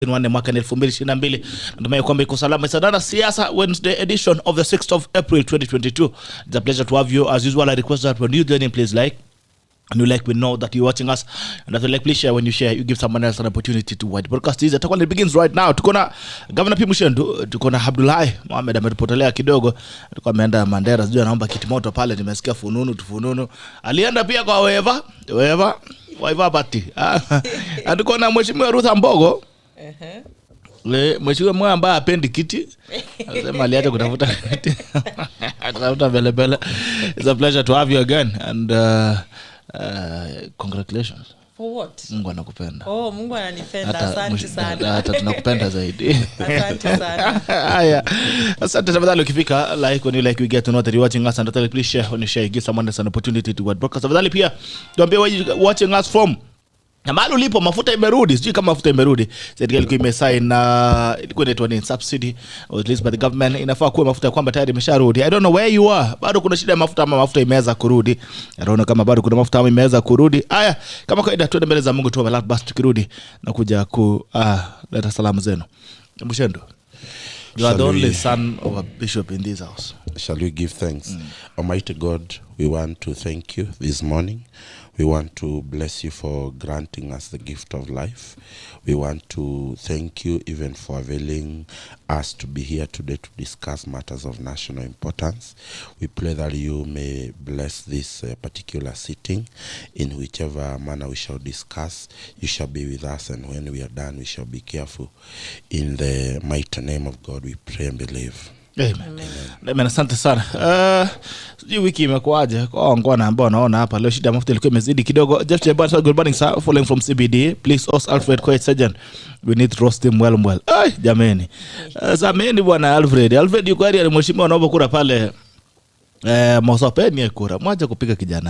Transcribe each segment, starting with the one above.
mwaka 2022. Natumai kwamba iko salama sana. Siasa Wednesday edition of the 6th of April 2022. It's a pleasure to have you. As usual, I request that when you join, please like. And you like, we know that you're watching us. And that you like, please share. When you share, you give someone else an opportunity to watch. Broadcast is atakuwa begins right now. Tukona Governor MUCHENDU, tukona ABDULLAHI Mohamed ametupotelea kidogo. Tulikuwa ameenda Mandera, sijui anaomba kiti moto pale, nimesikia fununu. Alienda pia kwa waiva party. Tukona Mheshimiwa RUTH AMBOGO. Mheshimiwa mwa ambaye apendi kiti. Anasema aliacha kutafuta kiti. Atafuta bele. It's a pleasure to have you again and congratulations. For what? Mungu anakupenda. Oh, Mungu ananipenda. Asante sana. Hata tunakupenda zaidi. Asante sana. Haya. Asante tafadhali ukifika like when you like we get to know that you're watching us and please share when you share give someone else an opportunity to watch broadcast. Tafadhali pia tuambie where you watching us from. Na mahali ulipo mafuta imerudi, sijui kama mafuta imerudi. Serikali ilikuwa imesign ilikuwa inaitwa ni subsidy or released by the government. Inafaa kuwa mafuta kwamba tayari imesharudi. I don't know where you are. Bado kuna shida ya mafuta ama mafuta imeweza kurudi. I don't know kama bado kuna mafuta ama imeweza kurudi. Haya, kama kawaida tuende mbele za Mungu tu wa basi tukirudi na kuja leta salamu zenu. Mheshimiwa, you are the only son of a bishop in this house. Shall we give thanks? Almighty God, we want to thank you this morning. We want to bless you for granting us the gift of life. We want to thank you even for availing us to be here today to discuss matters of national importance. We pray that you may bless this particular sitting in whichever manner we shall discuss. You shall be with us, and when we are done, we shall be careful. In the mighty name of God, we pray and believe. Amen. Asante sana. Sijui wiki imekuaje kwa ngwana ambao naona hapa leo shida mafuta ilikuwa imezidi kidogo. Jeff Jebata, good morning sir, following from CBD. Please ask Alfred Quiet Surgeon. We need to roast him well. Ay, jameni. Zameni bwana Alfred. Alfred yuko hali mheshimiwa anaomba kura pale Mosopeni kura. Mwache kupiga kijana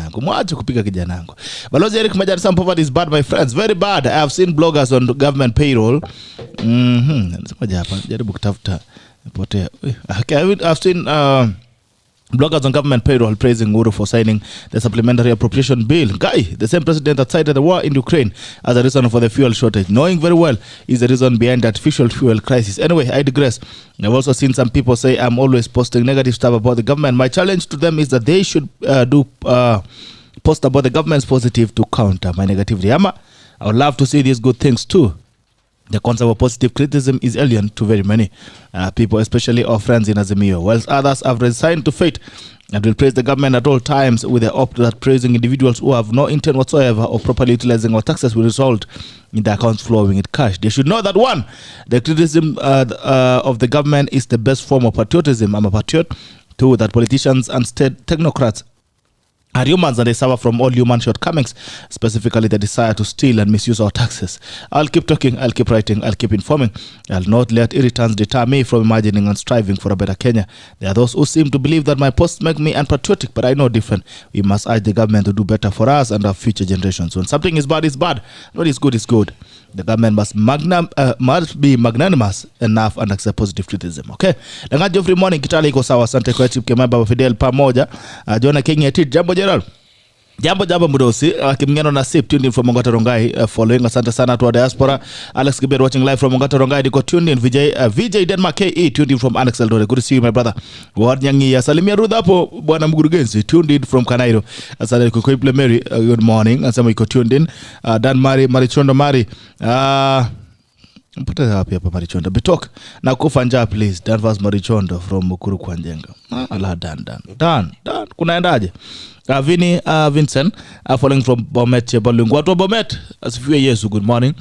yangu. Balozi Eric Majari, some poverty is bad my friends. Very bad. I have seen bloggers on government payroll. Nasema hapa jaribu kutafuta okay, I've seen bloggers on government payroll praising Uhuru for signing the supplementary appropriation bill. Guy, the same president that cited the war in Ukraine as a reason for the fuel shortage, knowing very well is the reason behind the artificial fuel crisis. Anyway, I digress. I've also seen some people say I'm always posting negative stuff about the government. My challenge to them is that they should post about the government's positive to counter my negativity. I would love to see these good things too. The concept of positive criticism is alien to very many people, especially our friends in Azimio, whilst others have resigned to fate and will praise the government at all times with the hope that praising individuals who have no intent whatsoever of properly utilizing our taxes will result in the accounts flowing in cash. They should know that one, the criticism of the government is the best form of patriotism. I'm a patriot. Two, that politicians and state technocrats are humans and they suffer from all human shortcomings, specifically the desire to steal and misuse our taxes. I'll keep talking, I'll keep writing, I'll keep informing. I'll not let irritants deter me from imagining and striving for a better Kenya. There are those who seem to believe that my posts make me unpatriotic, but I know different. We must urge the government to do better for us and our future generations. When something is bad, it's bad. What is good is good. The government must be magnanimous enough and accept positive criticism. Okay? Langaji every morning kitali iko sawa. Asante kwa chip kema baba Fidel pamoja. Jona Kenya tit jambo Gerald. Jambo Mudosi, Kimngeno Nasip tuned in from Mongata Rongai, following asante sana to our diaspora. Alex Kiber watching live from Mongata Rongai. Diko tuned in VJ Denmark KE tuned in from Annex Eldore. Good to see you my brother. Ward Nyangi Salimia RUTH hapo bwana Mgurugenzi tuned in from Kanairo. Asante kwa Koiple Mary, good morning. Asema iko tuned in. Dan Marichondo Mari. Mpata hapi hapa Marichondo. Bitok na kufanja please. Dan Vas Marichondo from Mukuru kwa Njenga. Allah Dan. Kunaendaje? Vini Vincent following from Bomet Balungu. Watu wa Bomet asifiwe Yesu, good morning.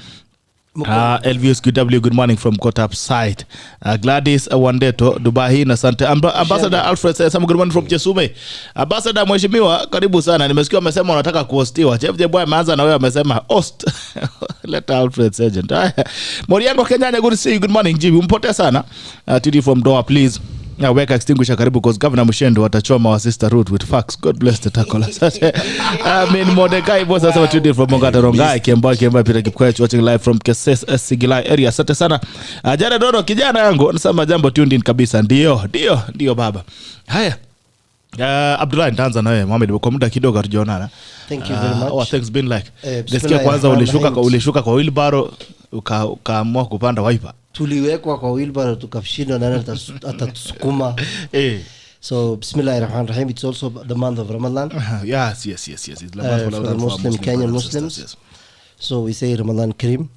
Elvius QW, good morning from Kotap site. Gladys Wandeto Dubai na asante. Ambassador Alfred says good morning from Jesume. Ambassador mheshimiwa karibu sana. Nimesikia umesema unataka kuhostiwa. Chef Jeboy ameanza na wewe amesema host. Let Alfred Sergeant. Moriango Kenyanya, good to see you, good morning Jibi. Mpotea sana. TD from Doha please. Yeah, weka extinguisher karibu because Governor MUCHENDU atachoma our sister RUTH with facts. God bless the tackle. Mordecai boss asema tuned from Mongata Rongai. Kemba Peter Kipkwech watching live from Keses Sigilai area. Asante sana. Dorado kijana yangu anasema jambo tuned in kabisa. Ndio baba. Haya. Abdullahi, nitaanza na wewe Mohamed, kwa muda kidogo hatujaonana. Thank you very much. What things been like? Nasikia kwanza ulishuka kwa wheelbarrow ukaamua kupanda wiper. Tuliwekwa kwa wheelbarrow tukashindwa nani atatusukuma. So Bismillahirrahmanirrahim, it's also the month of Ramadan. Yes. It's the month for Muslim Kenyan Muslims. Yes. So we say Ramadan Kareem.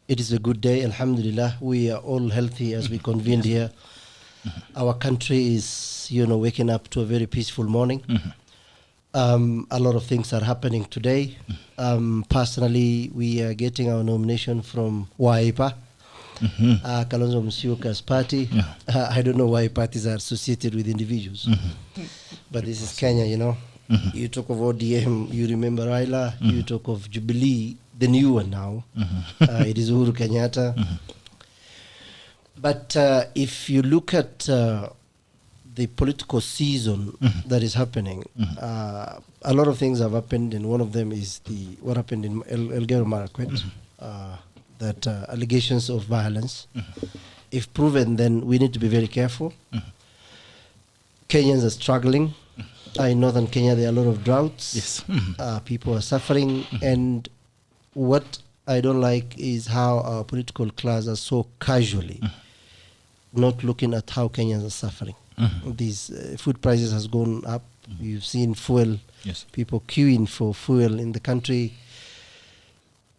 It is a good day, alhamdulillah. We are all healthy as we convened here. Our country is, waking up to a very peaceful morning. A lot of things are happening today. Personally, we are getting our nomination from Wiper, Kalonzo Musyoka's party. I don't know why parties are associated with individuals, but this is Kenya, You talk of ODM, you remember Raila. You talk of Jubilee, the new one now. It is Uhuru Kenyatta. But if you look at the political season that is happening, a lot of things have happened, and one of them is what happened in Elgeyo Marakwet, that allegations of violence. If proven, then we need to be very careful. Kenyans are struggling. In northern Kenya, there are a lot of droughts. Yes. People are suffering. And what I don't like is how our political class are so casually not looking at how Kenyans are suffering. These food prices has gone up. You've seen fuel, people queuing for fuel in the country.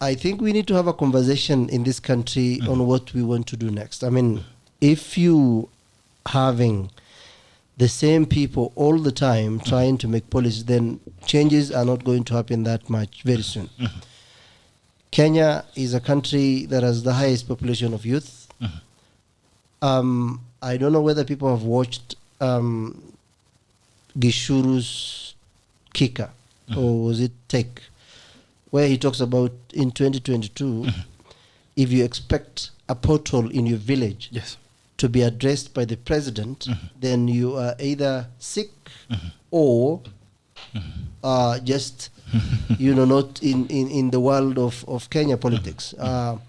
I think we need to have a conversation in this country on what we want to do next. I mean, if you having the same people all the time trying to make policy, then changes are not going to happen that much very soon. Kenya is a country that has the highest population of youth. I don't know whether people have watched Gishuru's Kika, or was it Tech, where he talks about in 2022, if you expect a pothole in your village to be addressed by the president, then you are either sick or just, not in the world of Kenya politics. The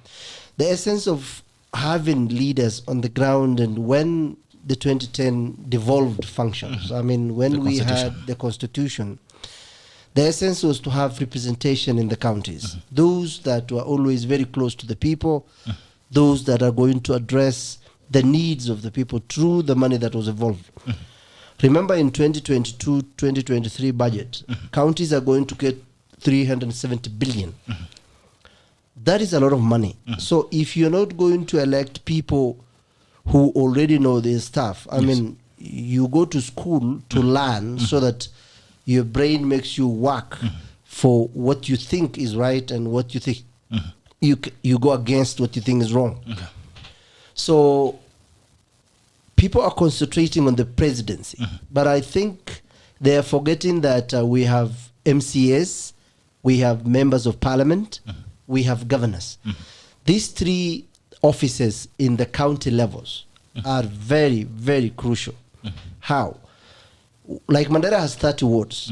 essence of having leaders on the ground, and when the 2010 devolved functions, I mean, when we had the constitution, the essence was to have representation in the counties. Those that were always very close to the people, those that are going to address the needs of the people through the money that was involved. Remember in 2022-2023 budget, counties are going to get 370 billion. That is a lot of money. So if you're not going to elect people who already know their stuff, I mean, you go to school to learn so that your brain makes you work for what you think is right, and what you think you go against what you think is wrong. So people are concentrating on the presidency, but I think they are forgetting that we have MCAs, we have members of parliament, we have governors. These three offices in the county levels are very, very crucial. How? Like Mandera has 30 wards.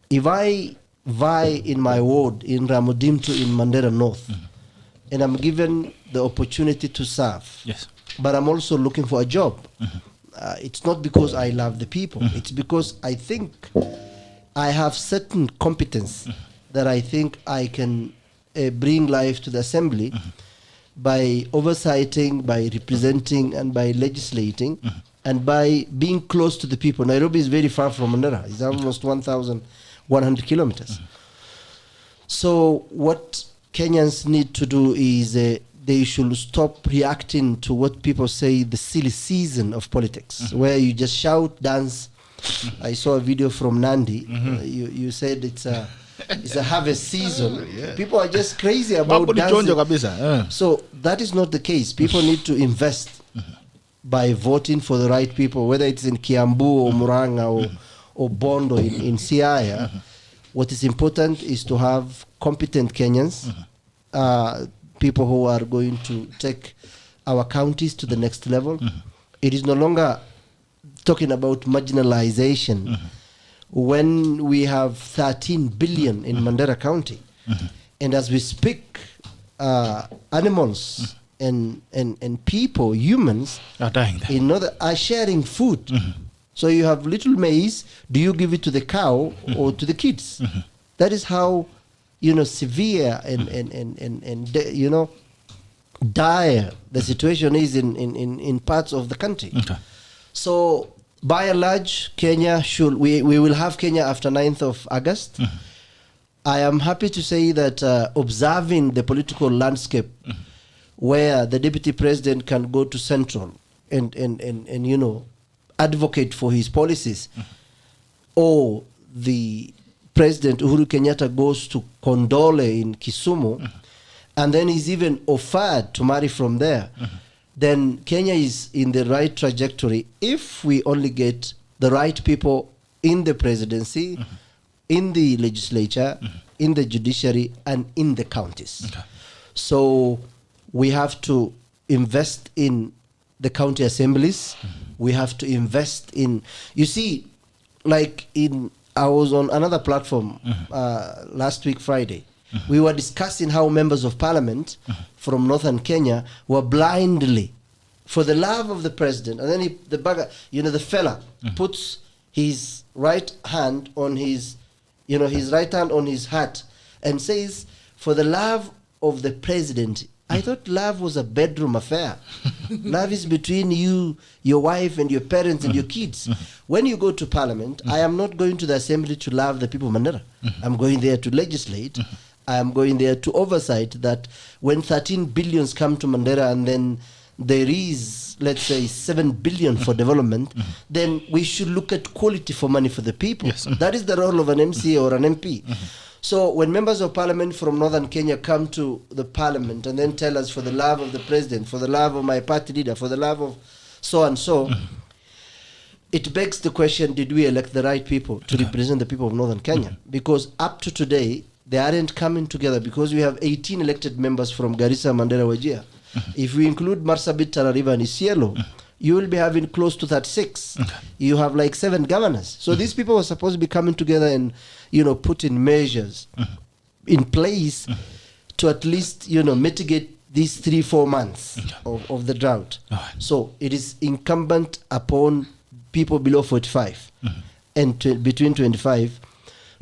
If I vie in my ward in Ramodimto in Mandera North, and I'm given the opportunity to serve, but I'm also looking for a job, it's not because I love the people. It's because I think I have certain competence that I think I can bring life to the assembly by oversighting, by representing, and by legislating, and by being close to the people. Nairobi is very far from Mandera. It's almost 1,100 kilometers. So what Kenyans need to do is they should stop reacting to what people say the silly season of politics, where you just shout, dance. I saw a video from Nandi. You said it's a harvest season. People are just crazy about dancing. So that is not the case. People need to invest by voting for the right people, whether it's in Kiambu or Muranga or Bondo in Siaya. What is important is to have competent Kenyans, people who are going to take our counties to the next level. It is no longer talking about marginalization when we have 13 billion in Mandera County. And as we speak, animals and people, humans, are dying. are sharing food. So you have little maize. Do you give it to the cow or to the kids? That is how, severe and dire the situation is in parts of the country. Okay. So by and large, Kenya we will have Kenya after 9th of August. I am happy to say that observing the political landscape where the deputy president can go to central and advocate for his policies, or the president Uhuru Kenyatta goes to Kondole in Kisumu, and then is even offered to marry from there, then Kenya is in the right trajectory if we only get the right people in the presidency, in the legislature, in the judiciary, and in the counties. Okay. So we have to invest in the county assemblies. We have to invest in, you see, I was on another platform last week, Friday. We were discussing how members of parliament from northern Kenya were blindly, for the love of the president, and then the fella puts his right hand on his heart and says, for the love of the president. I thought love was a bedroom affair. Love is between you, your wife, and your parents and your kids. When you go to parliament, I am not going to the assembly to love the people of Mandera. I'm going there to legislate. I am going there to oversight that when 13 billions come to Mandera and then there is, let's say, 7 billion for development, then we should look at quality for money for the people. Yes. That is the role of an MCA or an MP. So when members of parliament from northern Kenya come to the parliament and then tell us, for the love of the president, for the love of my party leader, for the love of so and so, it begs the question, did we elect the right people to represent the people of northern Kenya? Because up to today, they aren't coming together, because we have 18 elected members from Garissa, Mandera, Wajir. If we include Marsabit, Tana River, and Isiolo, you will be having close to 36. You have 7 governors. So these people were supposed to be coming together and, putting measures in place to at least, mitigate these 3-4 months of the drought. So it is incumbent upon people below 45 and between 25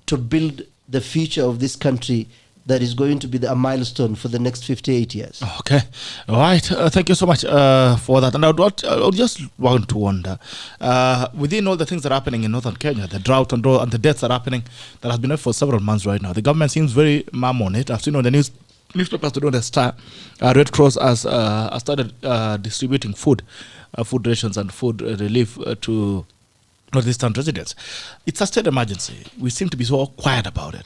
to build the future of this country that is going to be a milestone for the next 58 years. Okay. All right. Thank you so much for that. And I would just want to wonder, within all the things that are happening in northern Kenya, the drought and the deaths that are happening, that has been there for several months right now, the government seems very mum on it. I've seen on the newspapers today, the Star, Red Cross has started distributing food rations and food relief to northeastern residents. It's a state emergency. We seem to be so quiet about it.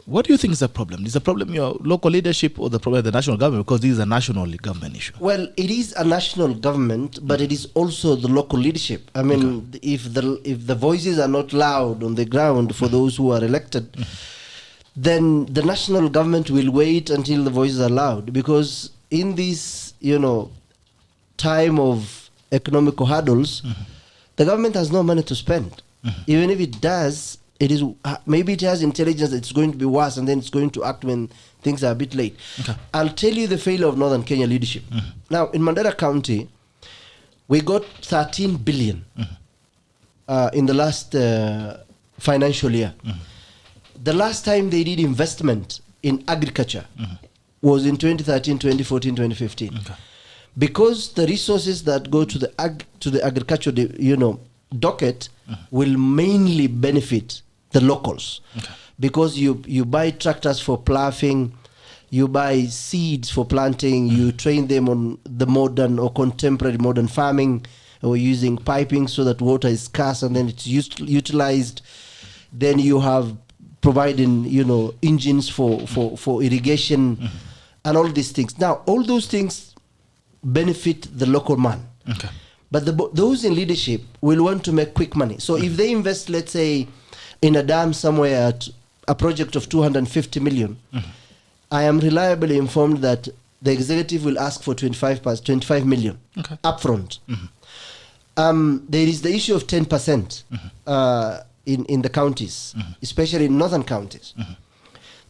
What do you think is the problem? Is the problem your local leadership or the problem the national government? Because this is a national government issue. Well, it is a national government, but it is also the local leadership. I mean, if the voices are not loud on the ground for those who are elected, then the national government will wait until the voices are loud. Because in this, time of economical hurdles, the government has no money to spend. Even if it does, it is maybe it has intelligence that it's going to be worse, and then it's going to act when things are a bit late. I'll tell you the failure of northern Kenya leadership. Now, in Mandera County, we got 13 billion in the last financial year. The last time they did investment in agriculture was in 2013, 2014, 2015. Because the resources that go to the agriculture, docket will mainly benefit the locals, because you buy tractors for ploughing, you buy seeds for planting, you train them on the modern or contemporary modern farming, or using piping so that water is scarce and then it's utilized. Then you have providing engines for irrigation and all these things. Now all those things benefit the local man. But those in leadership will want to make quick money. So if they invest, let's say, in a dam somewhere at a project of 250 million, I am reliably informed that the executive will ask for 25 million upfront. There is the issue of 10% in the counties, especially in northern counties.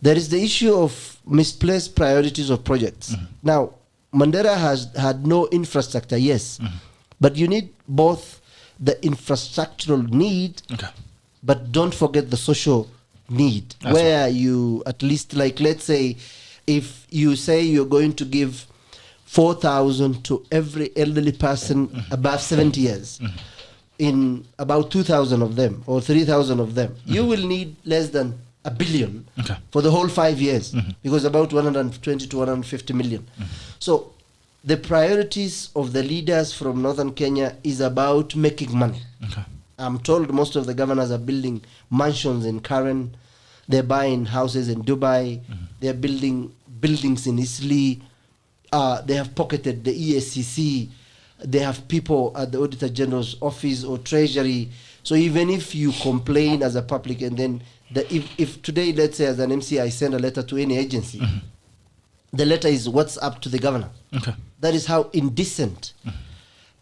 There is the issue of misplaced priorities of projects. Now, Mandera has had no infrastructure, yes, but you need both the infrastructural need, but don't forget the social need. That's where you at least, like, let's say, if you say you're going to give 4,000 to every elderly person above 70 years, in about 2,000 of them or 3,000 of them, you will need less than $1 billion for the whole 5 years, because about 120 to 150 million. So the priorities of the leaders from northern Kenya is about making money. I'm told most of the governors are building mansions in Karen, they're buying houses in Dubai, they're building buildings in Italy, they have pocketed the ESCC, they have people at the Auditor General's office or Treasury. So even if you complain as a public, and then if today, let's say as an MC, I send a letter to any agency, the letter is what's up to the governor. That is how indecent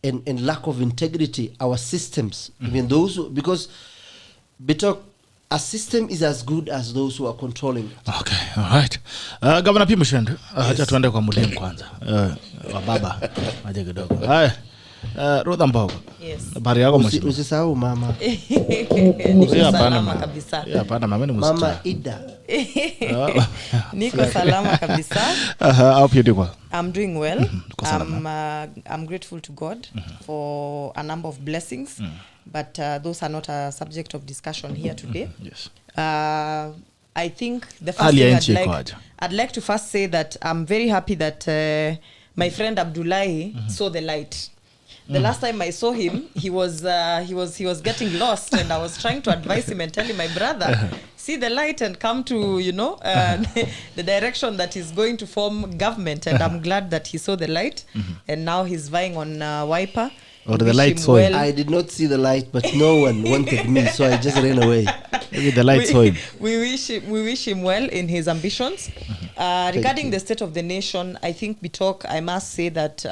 and lack of integrity our systems, even those who, because a system is as good as those who are controlling it. Okay, all right. Governor P. Muchendu, acha tuende kwa Mulimu kwanza. Wa baba aje kidogo. Haya. Ruth Ambogo. Yes. Habari yako mheshimiwa? Usisahau mama. Niko salama kabisa. Hapana, mama ni msichana. Mama Ida. Niko salama kabisa. How are you doing? I'm doing well. I'm grateful to God for a number of blessings, but those are not a subject of discussion here today. Yes. I think the first thing I'd like to first say that I'm very happy that my friend Abdullahi saw the light. The last time I saw him, he was getting lost, and I was trying to advise him and tell him, my brother, see the light and come to, the direction that is going to form government. And I'm glad that he saw the light, and now he's vying on Wiper. Or the light saw him. I did not see the light, but no one wanted me, so I just ran away. Maybe the light saw him. We wish him well in his ambitions. Regarding the state of the nation, I think I must say that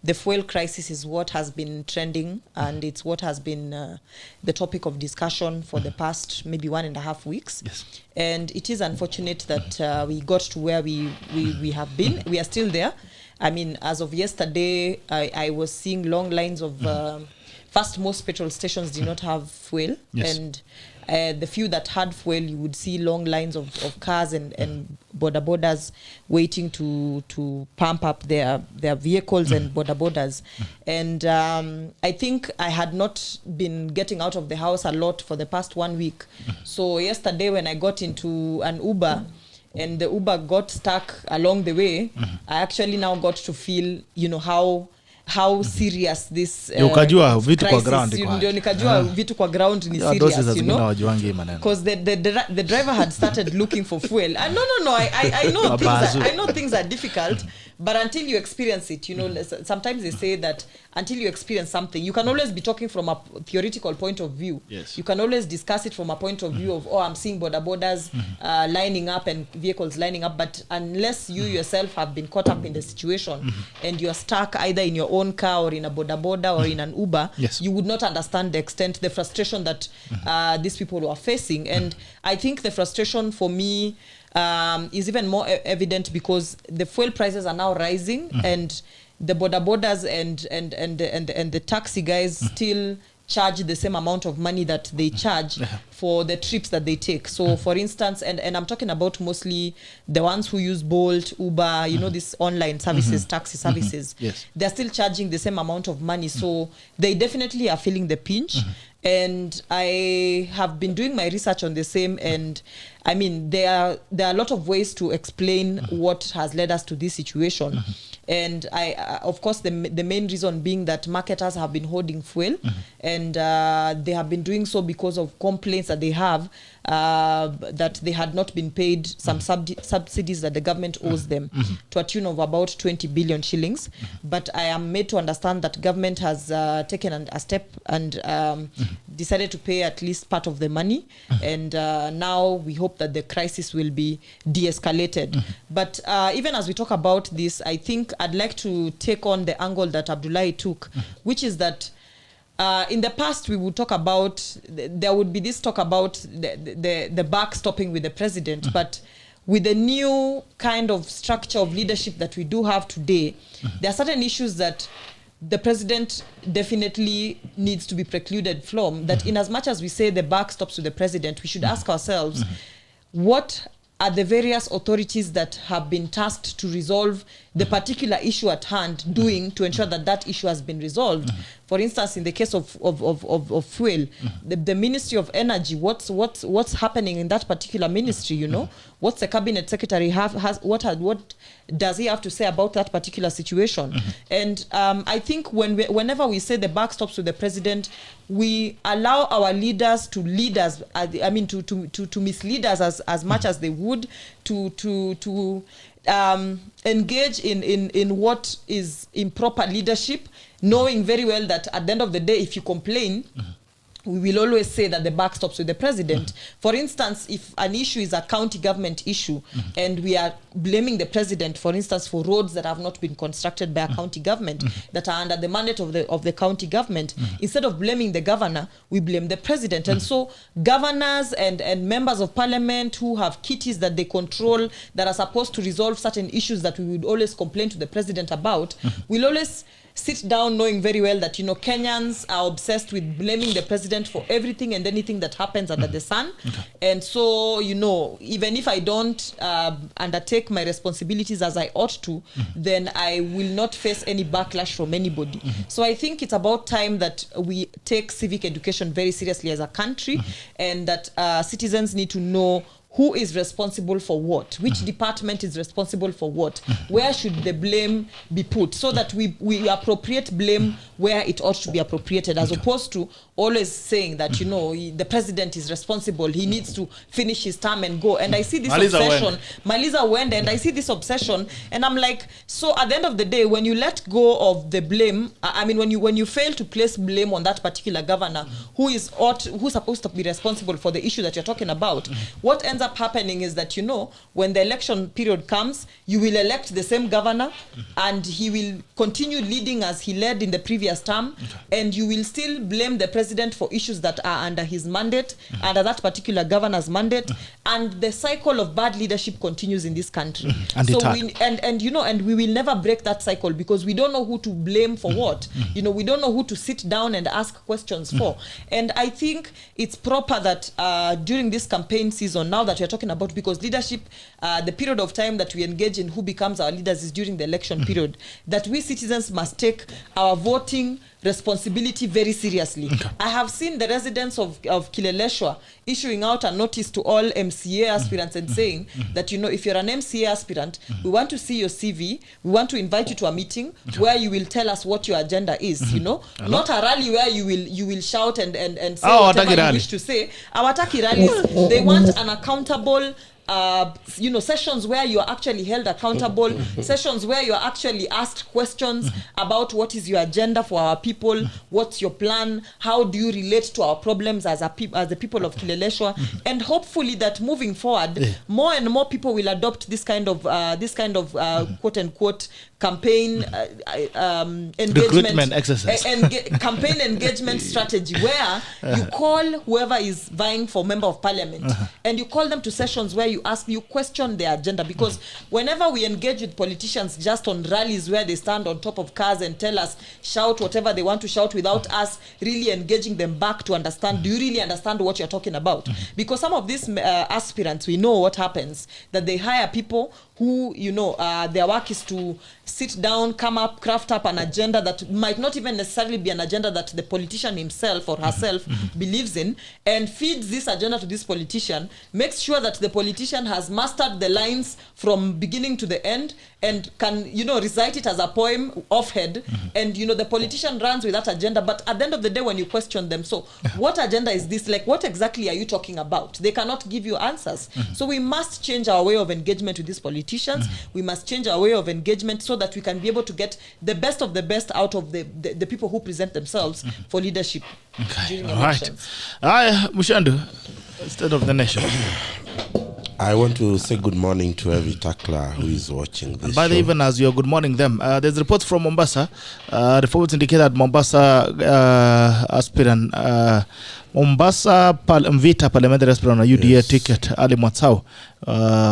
the fuel crisis is what has been trending, and it's what has been the topic of discussion for the past maybe 1.5 weeks. Yes. And it is unfortunate that we got to where we have been. We are still there. I mean, as of yesterday, I was seeing long lines of first, most petrol stations did not have fuel. Yes. And the few that had fuel, you would see long lines of cars and borders waiting to pump up their vehicles and borders. And I think I had not been getting out of the house a lot for the past 1 week. So yesterday when I got into an Uber, and the Uber got stuck along the way, I actually now got to feel, how serious this ukajua vitu kwa ground ndio nikajua vitu kwa ground ni serious, because the driver had started looking for fuel. No, I know things are difficult, but until you experience it, sometimes they say that until you experience something, you can always be talking from a theoretical point of view. Yes. You can always discuss it from a point of view of, I'm seeing borders lining up and vehicles lining up, but unless you yourself have been caught up in the situation and you're stuck either in your own car or in a border or in an Uber, yes, you would not understand the extent, the frustration that these people were facing. And I think the frustration for me is even more evident because the fuel prices are now rising, and the borders and the taxi guys still charge the same amount of money that they charge for the trips that they take. So for instance, and I'm talking about mostly the ones who use Bolt, Uber, these online services, taxi services. Yes. They're still charging the same amount of money. So they definitely are feeling the pinch. And I have been doing my research on the same, and I mean, there are a lot of ways to explain what has led us to this situation. And I, of course, the main reason being that marketers have been hoarding fuel, and they have been doing so because of complaints that they have that they had not been paid some subsidies that the government owes them to a tune of about 20 billion shillings. But I am made to understand that government has taken a step and decided to pay at least part of the money. And now we hope that the crisis will be de-escalated. But even as we talk about this, I think I'd like to take on the angle that Abdullahi took, which is that in the past we would talk about, there would be this talk about the buck stopping with the president, but with the new kind of structure of leadership that we do have today, there are certain issues that the president definitely needs to be precluded from that. In as much as we say the buck stops with the president, we should ask ourselves, what are the various authorities that have been tasked to resolve the particular issue at hand doing to ensure that that issue has been resolved? For instance, in the case of fuel, the Ministry of Energy, what's happening in that particular ministry, you know? What's the cabinet secretary what does he have to say about that particular situation? And I think whenever we say the buck stops with the president, we allow our leaders to lead us, to mislead us as much as they would, to engage in what is improper leadership, knowing very well that at the end of the day, if you complain, we will always say that the buck stops with the president. For instance, if an issue is a county government issue and we are blaming the president, for instance, for roads that have not been constructed by a county government, that are under the mandate of the county government, instead of blaming the governor, we blame the president. And so governors and members of parliament who have kitties that they control that are supposed to resolve certain issues that we would always complain to the president about, will always sit down knowing very well that, you know, Kenyans are obsessed with blaming the president for everything and anything that happens under the sun. And so, you know, even if I don't undertake my responsibilities as I ought to, then I will not face any backlash from anybody. So I think it's about time that we take civic education very seriously as a country, and that citizens need to know who is responsible for what, which department is responsible for what, where should the blame be put, so that we appropriate blame where it ought to be appropriated, as opposed to always saying that, you know, the president is responsible, he needs to finish his term and go. And I see this obsession, Maliza Wende, and I see this obsession, and I'm like, so at the end of the day, when you let go of the blame, when you fail to place blame on that particular governor who's supposed to be responsible for the issue that you're talking about, what ends up happening is that, you know, when the election period comes, you will elect the same governor and he will continue leading as he led in the previous term, and you will still blame the president for issues that are under his mandate, under that particular governor's mandate, and the cycle of bad leadership continues in this country. And we will never break that cycle, because we don't know who to blame for what. You know, we don't know who to sit down and ask questions for. And I think it's proper that during this campaign season, now that you're talking about, because leadership, the period of time that we engage in who becomes our leaders is during the election period, that we citizens must take our voting responsibility very seriously. I have seen the residents of Kileleshwa issuing out a notice to all MCA aspirants and saying that, you know, if you're an MCA aspirant, we want to see your CV, we want to invite you to a meeting where you will tell us what your agenda is, you know, not a rally where you will shout and say whatever you wish to say. Our Taki rallies, they want an accountable sessions where you are actually held accountable, sessions where you are actually asked questions about what is your agenda for our people, what's your plan, how do you relate to our problems as the people of Kileleshwa, and hopefully that moving forward, more and more people will adopt this kind of quote unquote campaign engagement exercise campaign engagement strategy, where you call whoever is vying for member of parliament and you call them to sessions where you question their agenda, because whenever we engage with politicians just on rallies where they stand on top of cars and tell us shout whatever they want to shout without us really engaging them back to understand, do you really understand what you're talking about? Because some of these aspirants, we know what happens, that they hire people who, you know, their work is to sit down, craft up an agenda that might not even necessarily be an agenda that the politician himself or herself believes in, and feeds this agenda to this politician, makes sure that the politician has mastered the lines from beginning to the end and can, you know, recite it as a poem off head, and, you know, the politician runs with that agenda. But at the end of the day, when you question them, so what agenda is this? Like, what exactly are you talking about? They cannot give you answers. So we must change our way of engagement with these politicians. We must change our way of engagement so that we can be able to get the best of the best out of the people who present themselves for leadership during elections. Muchendu, State of the Nation. I want to say good morning to every tackler who is watching this show. Even as you're good morning them, there's reports from Mombasa. Reports indicate that Mombasa aspirant Mombasa Mvita Parliamentary Aspirant on UDA ticket Ali Mwatsao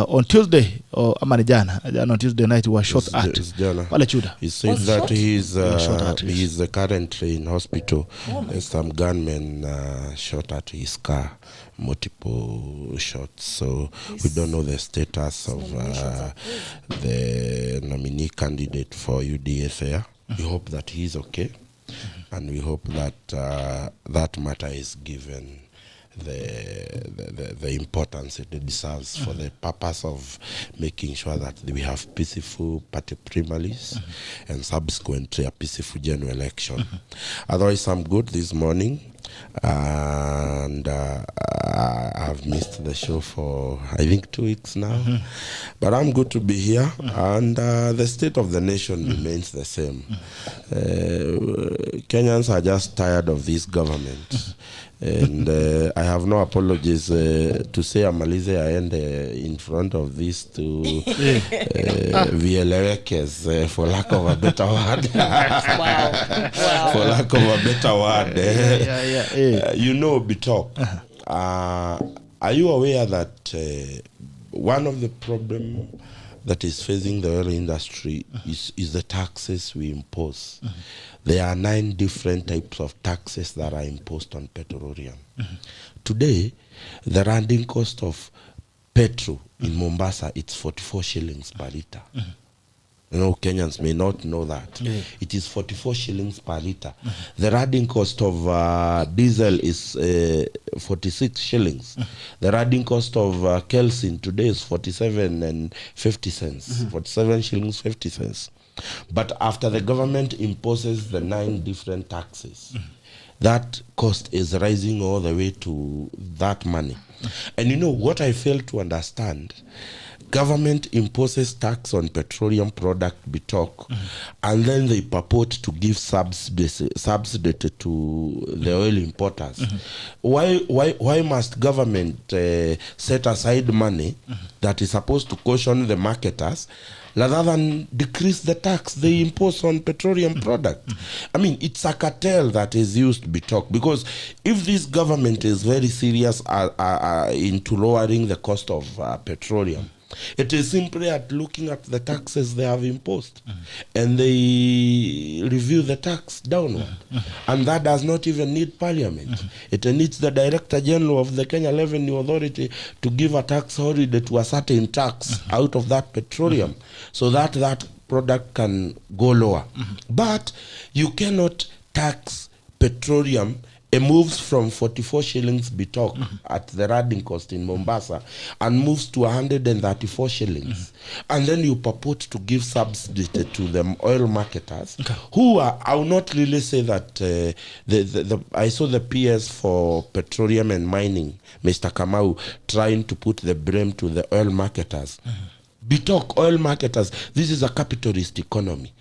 on Tuesday ama ni jana on Tuesday night was shot at pale Chuda. He said that he's currently in hospital. Some gunmen shot at his car, multiple shots. So we don't know the status of the nominee candidate for UDA there. We hope that he's okay, and we hope that that matter is given the importance it deserves for the purpose of making sure that we have peaceful party primaries and subsequently a peaceful general election. Otherwise, I'm good this morning, and I've missed the show for I think 2 weeks now, but I'm good to be here, and the state of the nation remains the same. Kenyans are just tired of this government. And I have no apologies to say amalize aende in front of this to vielewekes for lack of a better word. For lack of a better word. You know, Bitok, are you aware that one of the problem that is facing the oil industry is the taxes we impose? There are 9 different types of taxes that are imposed on petroleum. Today, the running cost of petrol in Mombasa, it's 44 shillings per liter. You know, Kenyans may not know that. It is 44 shillings per liter. The running cost of diesel is 46 shillings. The running cost of kerosene today is 47 and 50 cents. 47 shillings 50 cents. But after the government imposes the 9 different taxes, that cost is rising all the way to that money. And you know what I fail to understand? Government imposes tax on petroleum product, Bitok, and then they purport to give subsidy to the oil importers. Why must government set aside money that is supposed to caution the marketers rather than decrease the tax they impose on petroleum product? I mean, it's a cartel that is used to be talked, because if this government is very serious into lowering the cost of petroleum, it is simply at looking at the taxes they have imposed, and they review the tax downward. And that does not even need parliament. It needs the Director General of the Kenya Revenue Authority to give a tax holiday to a certain tax out of that petroleum, so that that product can go lower. But you cannot tax petroleum. It moves from 44 shillings Bitok at the running cost in Mombasa and moves to 134 shillings. And then you purport to give subsidy to the oil marketers, who are, I will not really say that I saw the PS for petroleum and mining, Mr. Kamau, trying to put the blame to the oil marketers. Bitok, oil marketers, this is a capitalist economy.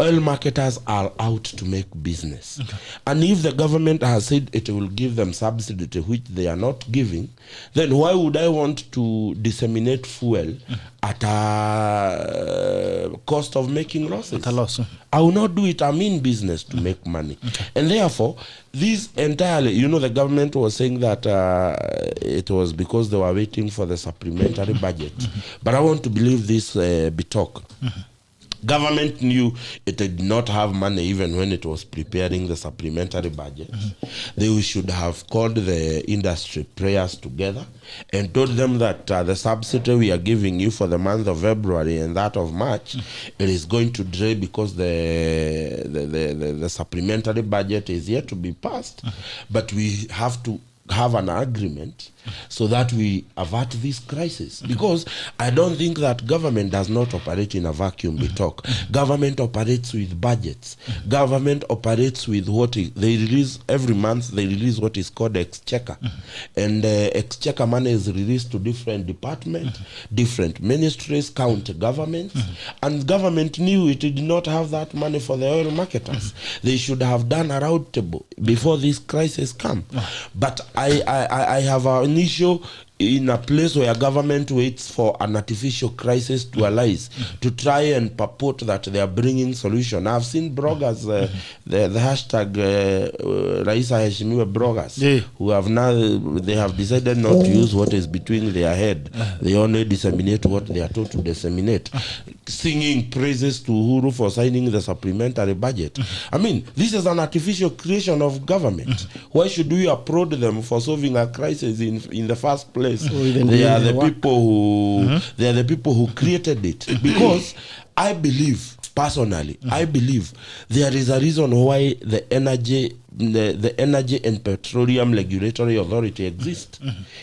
Oil marketers are out to make business. And if the government has said it will give them subsidy to which they are not giving, then why would I want to disseminate fuel at a cost of making losses? At a loss. I will not do it. I'm in business to make money. And therefore, this entirely, you know, the government was saying that it was because they were waiting for the supplementary budget. But I want to believe this Bitok. Government knew it did not have money even when it was preparing the supplementary budget. They should have called the industry players together and told them that the subsidy we are giving you for the month of February and that of March, it is going to drain because the supplementary budget is yet to be passed. But we have to have an agreement so that we avert this crisis, because I don't think that government does not operate in a vacuum. We talk. Government operates with budgets. Government operates with what they release every month. They release what is called exchequer, and exchequer money is released to different departments, different ministries, county governments, and government knew it did not have that money for the oil marketers. They should have done a round table before this crisis come. But I have an issue in a place where government waits for an artificial crisis to arise to try and purport that they are bringing solution. I've seen bloggers, the hashtag Raisa Heshimiwe bloggers, who have now, they have decided not to use what is between their head. They only disseminate what they are told to disseminate, singing praises to Uhuru for signing the supplementary budget. I mean, this is an artificial creation of government. Why should we applaud them for solving a crisis in the first place? They are the people who they are the people who created it. Because I believe personally, I believe there is a reason why the Energy and Petroleum Regulatory Authority exists.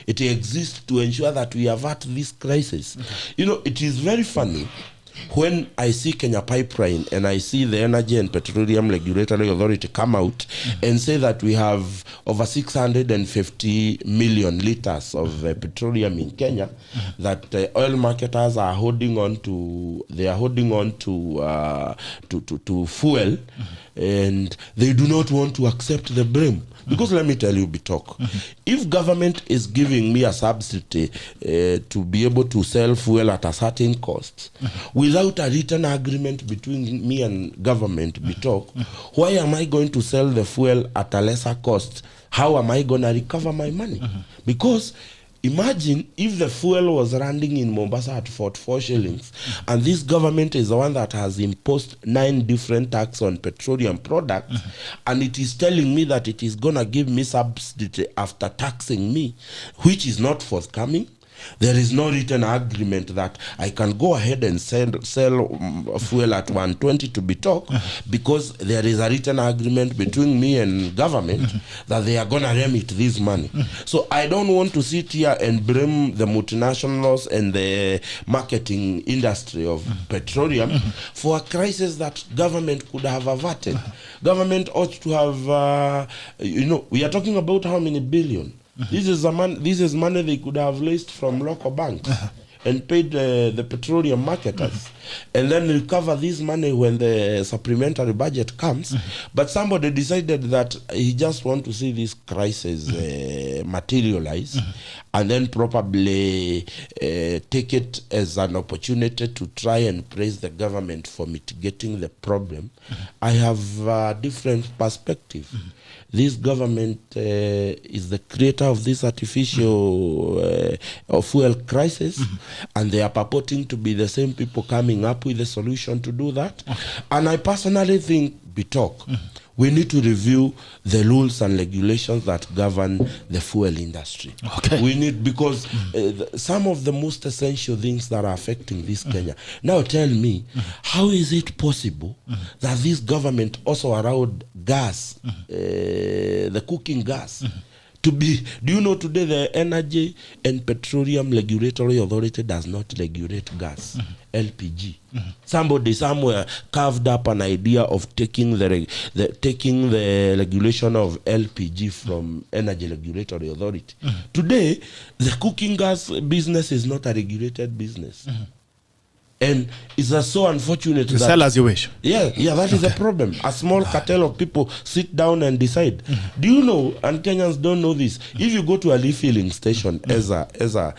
It exists to ensure that we avert this crisis. You know, it is very funny when I see Kenya Pipeline and I see the Energy and Petroleum Regulatory Authority come out and say that we have over 650 million liters of petroleum in Kenya, that oil marketers are holding on to, they are holding on to fuel, and they do not want to accept the blame. Because let me tell you, Bitok, if government is giving me a subsidy to be able to sell fuel at a certain cost, without a written agreement between me and government, Bitok, why am I going to sell the fuel at a lesser cost? How am I going to recover my money? Because imagine if the fuel was running in Mombasa at 44 shillings, and this government is the one that has imposed 9 different taxes on petroleum products, and it is telling me that it is going to give me subsidy after taxing me, which is not forthcoming. There is no written agreement that I can go ahead and sell fuel at 120 to Bitok, because there is a written agreement between me and government that they are going to remit this money. So I don't want to sit here and blame the multinationals and the marketing industry of petroleum for a crisis that government could have averted. Government ought to have, you know, we are talking about how many billion? This is money they could have raised from local banks and paid the petroleum marketers, and then recover this money when the supplementary budget comes. But somebody decided that he just want to see this crisis materialize, and then probably take it as an opportunity to try and praise the government for mitigating the problem. I have a different perspective. This government is the creator of this artificial fuel crisis, and they are purporting to be the same people coming up with a solution to do that. And I personally think, Bitok, we need to review the rules and regulations that govern the fuel industry. We need, because some of the most essential things that are affecting this Kenya. Now tell me, how is it possible that this government also allowed gas, the cooking gas, to be, do you know today the Energy and Petroleum Regulatory Authority does not regulate gas, LPG. Somebody somewhere carved up an idea of taking the regulation of LPG from Energy Regulatory Authority. Today, the cooking gas business is not a regulated business. And it's so unfortunate to that sell as you wish. Yeah, that is a problem. A small cartel of people sit down and decide. Do you know, and Kenyans don't know this, if you go to a refilling station as a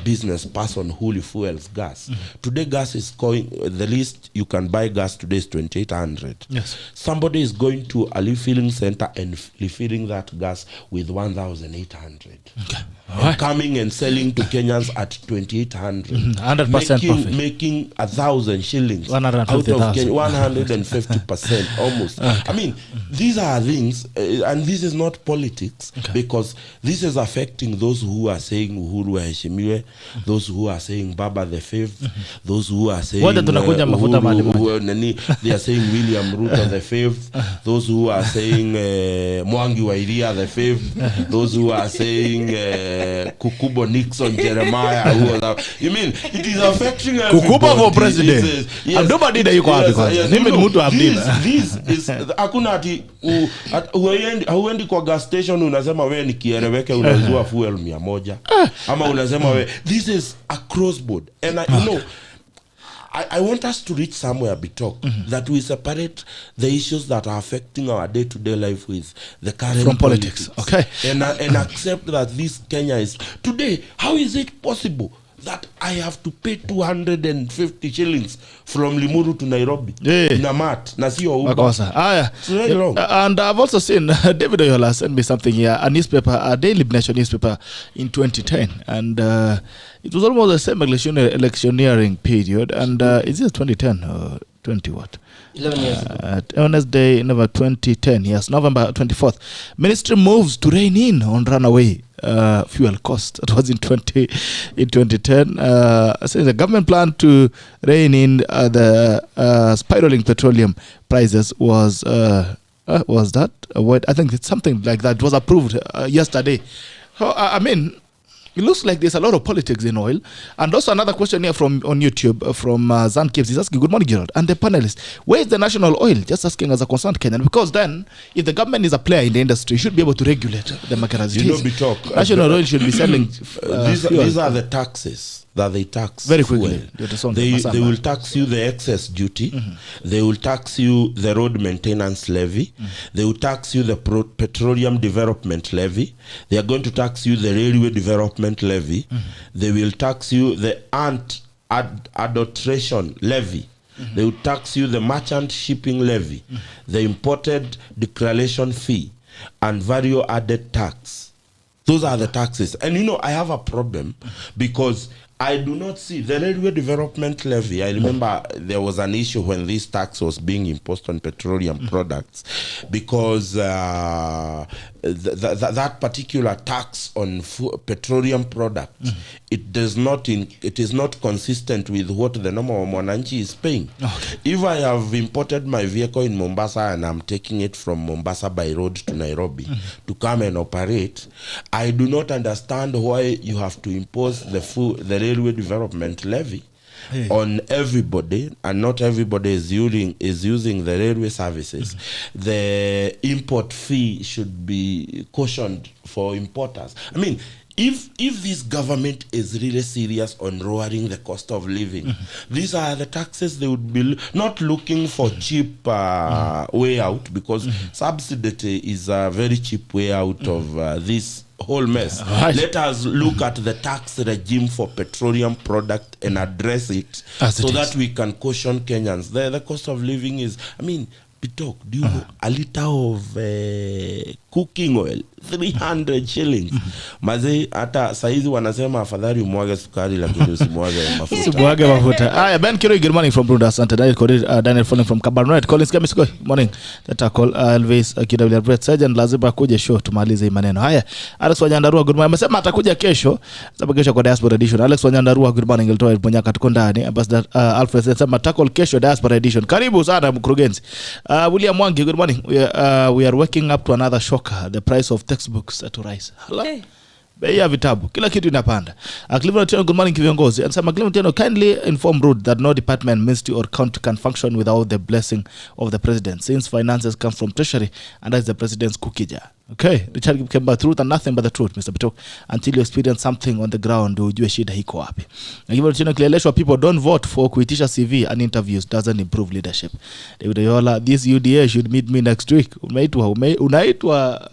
business person who refuels gas, today gas is going, the least you can buy gas today is 2,800. Yes. Somebody is going to a refilling center and refilling that gas with 1,800. Right. Coming and selling to Kenyans at 2,800. 100% profit. Making 1,000 shillings 150,000. 150% almost. I mean, these are things, and this is not politics, because this is affecting those who are saying Uhuru Heshimiwe, those who are saying Baba the Fifth, those who are saying they are saying William Ruto the Fifth, those who are saying Mwangi Wairia the Fifth, those who are saying Kukubo Nixon Jeremiah, who was, you mean it is affecting Kukubo for president. Yes. Nobody that you call because this is hakuna ati huendi kwa gas station unasema wewe ni kiereweke unazua fuel 100 ama unasema wewe, this is across board. And you know, I want us to reach somewhere, Bitok, that we separate the issues that are affecting our day-to-day life with the current from politics. Okay. And accept that this Kenya is... Today, how is it possible that I have to pay 250 shillings from Limuru to Nairobi? Yeah. Namat, Nasio Uber. It's very wrong. And I've also seen David Oyola sent me something here, a newspaper, a Daily Nation newspaper in 2010, and it was almost the same electioneering period. And is it 2010 or 20 what? 11 years ago. Wednesday, November 2010, yes, November 24th. Ministry moves to rein in on runaway fuel cost. It was in 2010. Saying the government plan to rein in the spiraling petroleum prices was that? I think it's something like that. It was approved yesterday. I mean, it looks like there's a lot of politics in oil. And also another question here on YouTube from Zan Kips. He's asking, good morning, Gerald, and the panelists, where is the national oil? Just asking as a concerned Kenyan. Because then, if the government is a player in the industry, it should be able to regulate the market as it is. National oil should be selling these are the taxes that they tax very quickly. They will tax you the excess duty. They will tax you the road maintenance levy. They will tax you the petroleum development levy. They are going to tax you the railway development levy. They will tax you the adulteration levy. They will tax you the merchant shipping levy, the imported declaration fee, and value added tax. Those are the taxes. And I have a problem because I do not see the railway development levy. I remember there was an issue when this tax was being imposed on petroleum products, because that particular tax on petroleum products, it is not consistent with what the normal mwananchi is paying. Okay. If I have imported my vehicle in Mombasa and I'm taking it from Mombasa by road to Nairobi to come and operate, I do not understand why you have to impose the railway development levy on everybody, and not everybody is using the railway services. The import fee should be cautioned for importers. I mean, if this government is really serious on lowering the cost of living, these are the taxes they would be not looking for cheap way out, because subsidy is a very cheap way out of this whole mess. Right. Let us look at the tax regime for petroleum product and address it so that we can caution Kenyans. The cost of living is, I mean, Bitok, do you know a liter of cooking oil 300 shillings? Maze hata saizi wanasema afadhali umwage sukari lakini usimwage mafuta. Usimwage mafuta. Ben Kiroi, good morning from Brunda Santa. Daniel Falling from Kabarnet. Collins Kamisko, morning. Tata call Elvis KW Brett Surgeon lazima kuja show tumalize maneno. Haya, Alex Wanyandarua, good morning. Amesema atakuja kesho. Sababu kesho kwa Diaspora Edition. Alex Wanyandarua, good morning. Ilitoa Ponyaka tuko ndani. Ambassador Alfred anasema tackle kesho Diaspora Edition. Karibu sana mkurugenzi. William Mwangi, good morning. We are waking up to another shocker. The price of textbooks to rise. Hey. Bei ya vitabu kila kitu inapanda. Cleveland Tiano, good morning kiongozi. Anasema Cleveland Tiano, kindly inform RUTH that no department, ministry or county can function without the blessing of the president, since finances come from treasury and that's the president's cookie jar. Okay, Richard came by truth and nothing but the truth, Mr. Bitok. Until you experience something on the ground, ujue shida hiko wapi. Na hivyo Tiano, clearly people don't vote for kuitisha CV and interviews doesn't improve leadership. David Oyola, this UDA should meet me next week. Unaitwa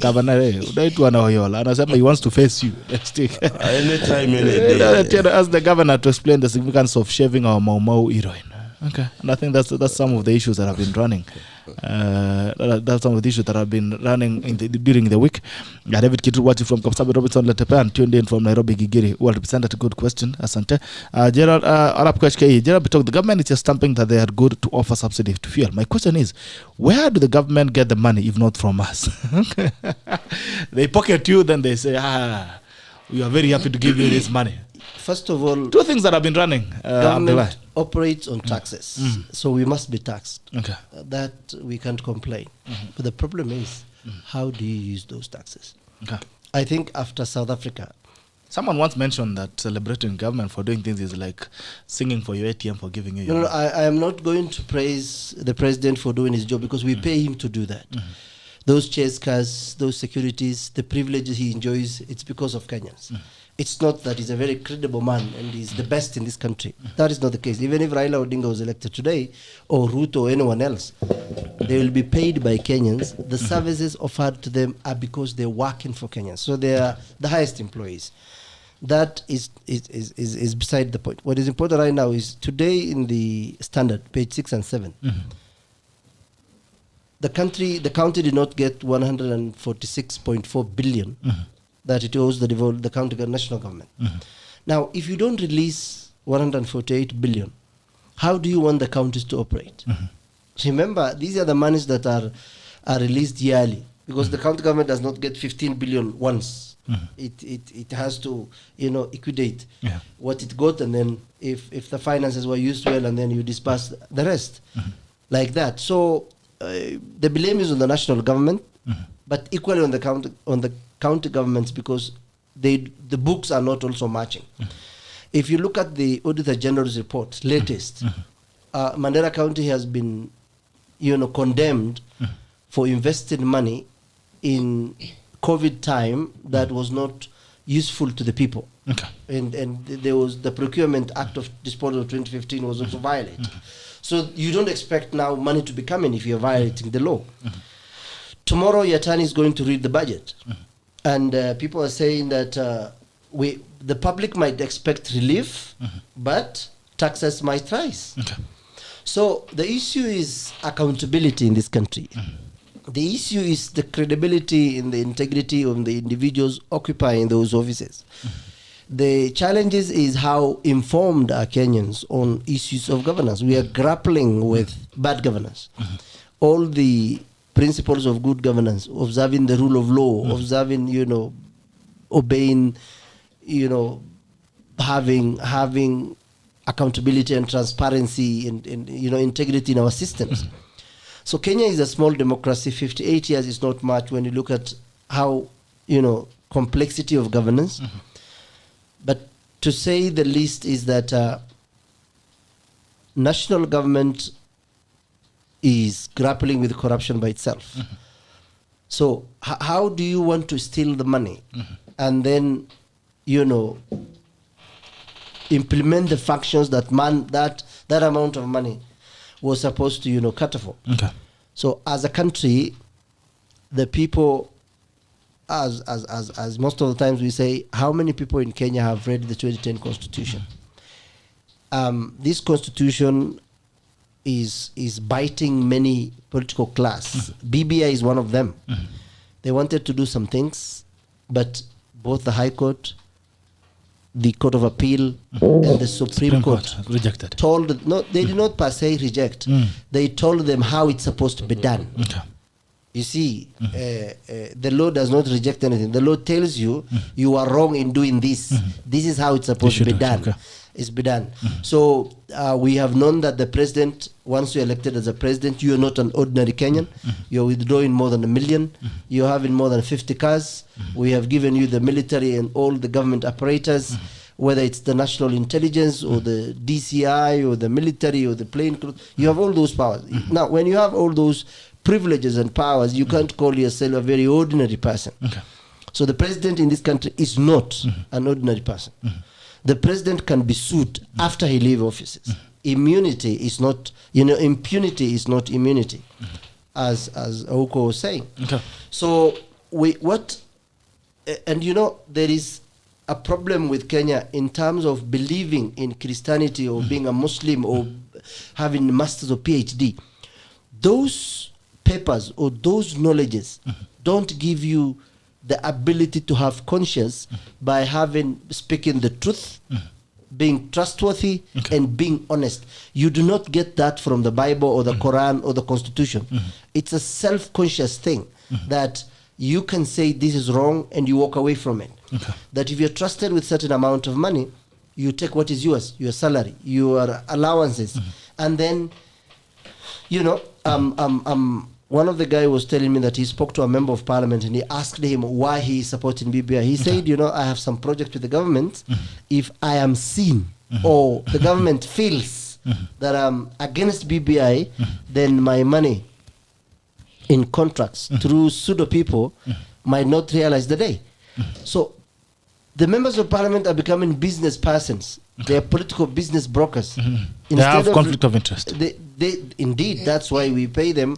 governor, unaitwa na Oyola. Anasema he wants to face you next week. Anytime, any day. Ask the governor to explain the significance of shaving our Mau heroine. Okay, and I think that's some of the issues that have been running. That's some of the issues that have been running during the week. David Kitu watching from Kapsabe Robinson Letepan, tuned in from Nairobi Gigiri. Well represented, a good question. Asante. Gerald Arab KHK. Gerald Bitok, the government is just stamping that they are good to offer subsidy to fuel. My question is, where do the government get the money if not from us? They pocket you, then they say, we are very happy to give you this money. First of all, two things that have been running. Government operates on taxes, so we must be taxed. Okay. That we can't complain. But the problem is, how do you use those taxes? Okay. I think after South Africa, someone once mentioned that celebrating government for doing things is like singing for your ATM for giving you your No, I am not going to praise the president for doing his job, because we pay him to do that. Those chase cars, those securities, the privileges he enjoys, it's because of Kenyans. it's not that he's a very credible man and he's the best in this country. That is not the case. Even if Raila Odinga was elected today, or RUTH or anyone else, they will be paid by Kenyans. The services offered to them are because they're working for Kenyans. So they are the highest employees. That is beside the point. What is important right now is today in the Standard, page 6 and 7, the county did not get 146.4 billion that it owes the county national government. Now, if you don't release 148 billion, how do you want the counties to operate? Remember, these are the monies that are released yearly, because the county government does not get 15 billion once. It has to, liquidate what it got, and then if the finances were used well, and then you disperse the rest like that. So the blame is on the national government, but equally on the county governments, because the books are not also matching. If you look at the Auditor General's report, latest, Mandera County has been, condemned for investing money in COVID time that was not useful to the people. And there was the Procurement Act of Disposal of 2015 was also violated. So you don't expect now money to be coming if you're violating the law. Tomorrow, Yatani is going to read the budget. And people are saying that the public might expect relief, but taxes might rise. So the issue is accountability in this country. The issue is the credibility and the integrity of the individuals occupying those offices. The challenges is how informed are Kenyans on issues of governance. We are grappling with bad governance. All the principles of good governance, observing the rule of law, observing, obeying, having accountability and transparency and integrity in our systems. So Kenya is a small democracy. 58 years is not much when you look at how, complexity of governance. But to say the least is that national government is grappling with corruption by itself. So how do you want to steal the money and then, implement the functions that that amount of money was supposed to, cater for? So as a country, the people, as most of the times we say, how many people in Kenya have read the 2010 Constitution? This Constitution is biting many political class. BBI is one of them. They wanted to do some things, but both the High Court, the Court of Appeal, and the Supreme Court rejected. They did not per se reject. They told them how it's supposed to be done. You see, the law does not reject anything. The law tells you you are wrong in doing this. This is how it's supposed to be done. It's be done. So we have known that the president, once you're elected as a president, you're not an ordinary Kenyan. You're withdrawing more than 1 million. You're having more than 50 cars. We have given you the military and all the government apparatus, whether it's the national intelligence or the DCI or the military or the plane crew. You have all those powers. Now, when you have all those privileges and powers, you can't call yourself a very ordinary person. So the president in this country is not an ordinary person. The president can be sued after he leaves offices. Immunity is not, impunity is not immunity, as Ouko was saying. So there is a problem with Kenya in terms of believing in Christianity or being a Muslim or having masters or PhD. Those papers or those knowledges don't give you the ability to have conscience by speaking the truth, being trustworthy, and being honest. You do not get that from the Bible or the Quran or the Constitution. It's a self-conscious thing that you can say this is wrong and you walk away from it. That if you're trusted with certain amount of money, you take what is yours, your salary, your allowances, and then, one of the guys was telling me that he spoke to a member of parliament and he asked him why he is supporting BBI. He said, I have some project with the government. If I am seen or the government feels that I'm against BBI, then my money in contracts through pseudo people might not realize the day. So the members of parliament are becoming business persons. They are political business brokers. They have conflict of interest. They indeed, that's why we pay them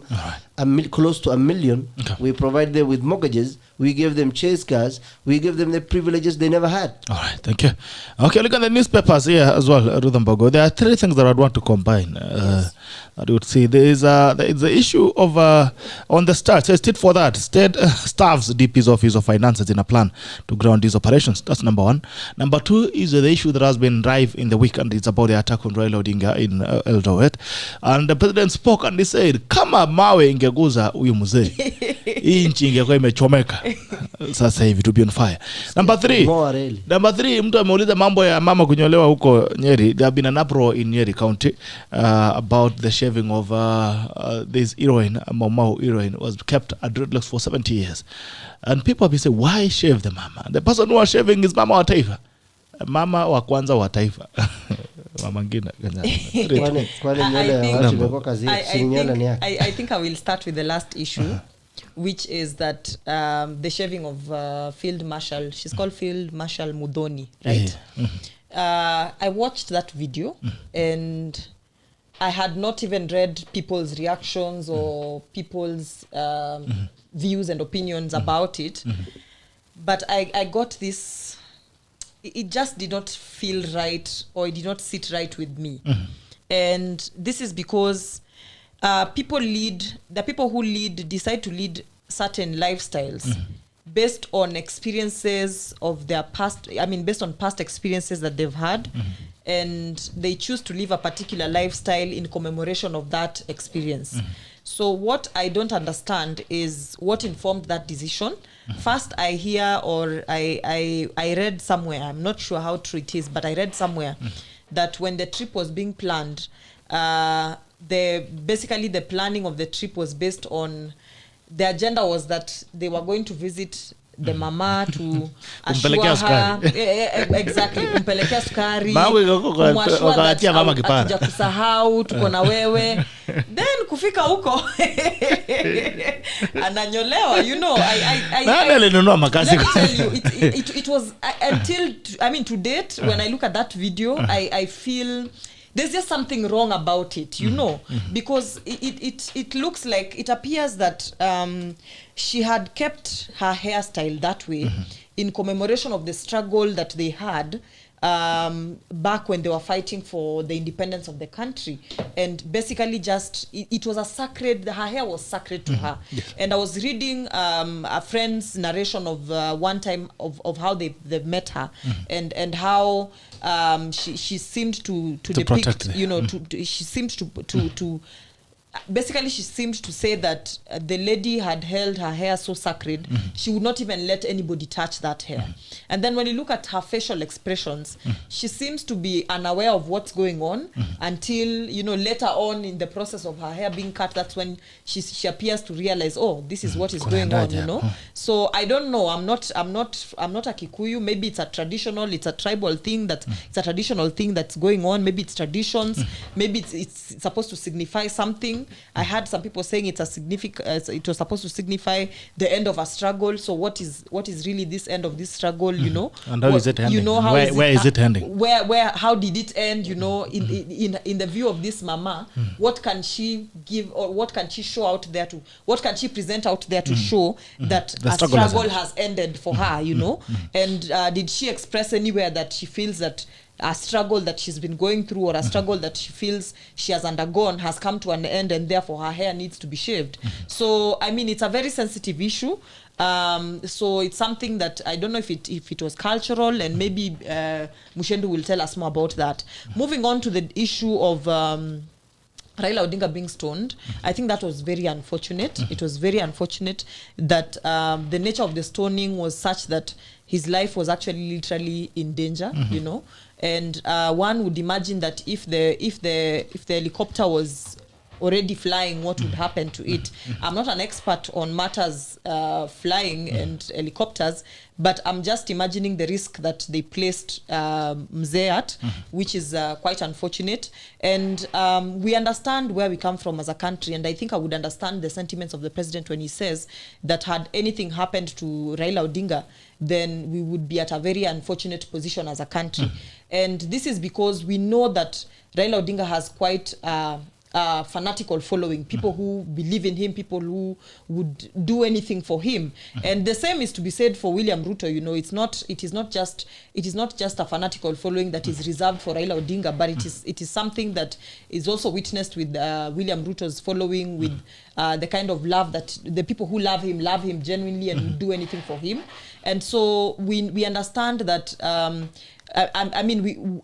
close to $1 million. Okay. We provide them with mortgages. We give them chase cars. We give them the privileges they never had. All right, thank you. Okay, look at the newspapers here as well, Ruth and Ambogo. There are three things that I'd want to combine. That you would see there is the issue of on the start. So state for that state staffs DP's office of finances in a plan to ground these operations. That's number one. Number two is the issue that has been rife in the week, and it's about the attack on Raila Odinga in Eldoret. And the president spoke and he said, "Kama mawe ingeguza huyu mzee, hii nchi ingekuwa imechomeka." Sasa hivi to be on fire. Number three, mtu ameuliza mambo ya mama kunyolewa huko Nyeri. There have been an uproar in Nyeri County about the shaving of this heroine, Mau heroine, was kept at dreadlocks for 70 years. And people have been saying, why shave the mama? The person who was shaving is mama wa taifa. Mama wa kwanza wa taifa. Mama ngina. I think I will start with the last issue. Which is that the shaving of Field Marshal, she's called Field Marshal Mudhoni, right? I watched that video and I had not even read people's reactions or people's views and opinions about it. But I got this, it just did not feel right, or it did not sit right with me. And this is because the people who lead decide to lead certain lifestyles based on experiences of their past, based on past experiences that they've had, and they choose to live a particular lifestyle in commemoration of that experience. So what I don't understand is what informed that decision. First, I hear, or I read somewhere, I'm not sure how true it is, but I read somewhere that when the trip was being planned, the planning of the trip was based on, the agenda was that they were going to visit the mama to assure her exactly, kumpelekea sukari, kumwashua mama kipara, akija kusahau tuko na wewe, then kufika huko ananyolewa, you know. Let me tell you, it was until to date, when I look at that video, I feel there's just something wrong about it, you know, because it looks like, it appears that she had kept her hairstyle that way in commemoration of the struggle that they had back when they were fighting for the independence of the country. And basically just, it was a sacred, her hair was sacred to her. Yes. And I was reading a friend's narration of one time of how they met her, and how she seemed to depict, you know, she seemed to basically she seemed to say that the lady had held her hair so sacred, she would not even let anybody touch that hair. And then when you look at her facial expressions, she seems to be unaware of what's going on until, you know, later on in the process of her hair being cut, that's when she appears to realize, oh, this is what is going on, you know. So I don't know, I'm not a Kikuyu. Maybe it's a tribal thing, it's a traditional thing that's going on. Maybe it's traditions, maybe it's supposed to signify something. I had some people saying it was supposed to signify the end of a struggle. So what is really this end of this struggle, you know? And how is it ending? You know, where is it ending? How did it end, you know, in the view of this mama? What can she give, or what can she show out there to, what can she present out there to show that a struggle has ended for her, you know? And did she express anywhere that she feels that a struggle that she's been going through, or a struggle that she feels she has undergone, has come to an end, and therefore her hair needs to be shaved? So I mean, it's a very sensitive issue. So it's something that I don't know if it was cultural, and maybe Muchendu will tell us more about that. Moving on to the issue of Raila Odinga being stoned, I think that was very unfortunate. It was very unfortunate that the nature of the stoning was such that his life was actually literally in danger, you know. And one would imagine that if the helicopter was already flying, what would happen to it. I'm not an expert on matters flying and helicopters, but I'm just imagining the risk that they placed Mzee at, which is quite unfortunate. And we understand where we come from as a country, and I think I would understand the sentiments of the president when he says that had anything happened to Raila Odinga, then we would be at a very unfortunate position as a country. And this is because we know that Raila Odinga has quite fanatical following, people who believe in him, people who would do anything for him. And the same is to be said for William Ruto. You know, it is not just a fanatical following that is reserved for Raila Odinga, but it is something that is also witnessed with William Ruto's following, with the kind of love that the people who love him genuinely and will do anything for him. And so we understand that I mean,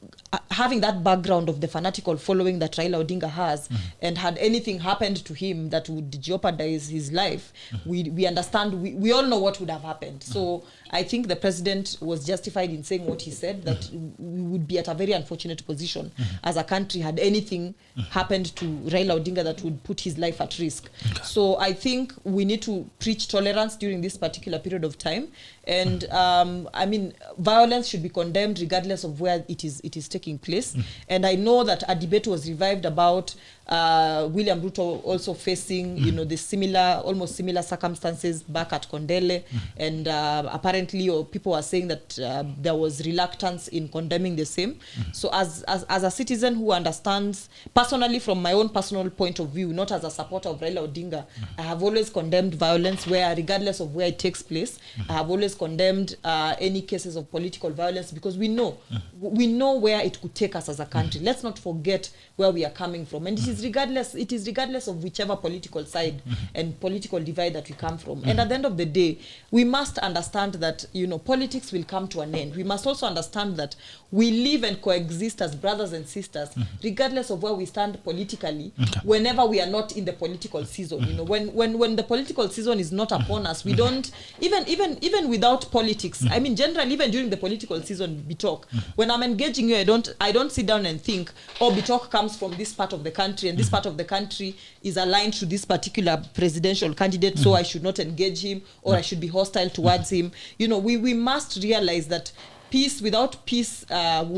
having that background of the fanatical following that Raila Odinga has, and had anything happened to him that would jeopardize his life, we understand, we all know what would have happened. So I think the president was justified in saying what he said, that we would be at a very unfortunate position as a country had anything happened to Raila Odinga that would put his life at risk. So I think we need to preach tolerance during this particular period of time. And I mean, violence should be condemned regardless of where it is taking place. And I know that a debate was revived about William Ruto also facing, you know, the almost similar circumstances back at Kondele, and apparently people are saying that there was reluctance in condemning the same. So as a citizen who understands personally, from my own personal point of view, not as a supporter of Raila Odinga, I have always condemned violence regardless of where it takes place. I have always condemned any cases of political violence, because we know where it could take us as a country. Let's not forget where we are coming from, and it is regardless of whichever political side and political divide that we come from. And at the end of the day, we must understand that, you know, politics will come to an end. We must also understand that we live and coexist as brothers and sisters, regardless of where we stand politically, whenever we are not in the political season. You know, when the political season is not upon us, we don't even without politics. I mean, generally, even during the political season, Bitok, when I'm engaging you, I don't sit down and think, oh, Bitok comes from this part of the country, and this part of the country is aligned to this particular presidential candidate, so I should not engage him, or I should be hostile towards him. You know, we must realize that without peace,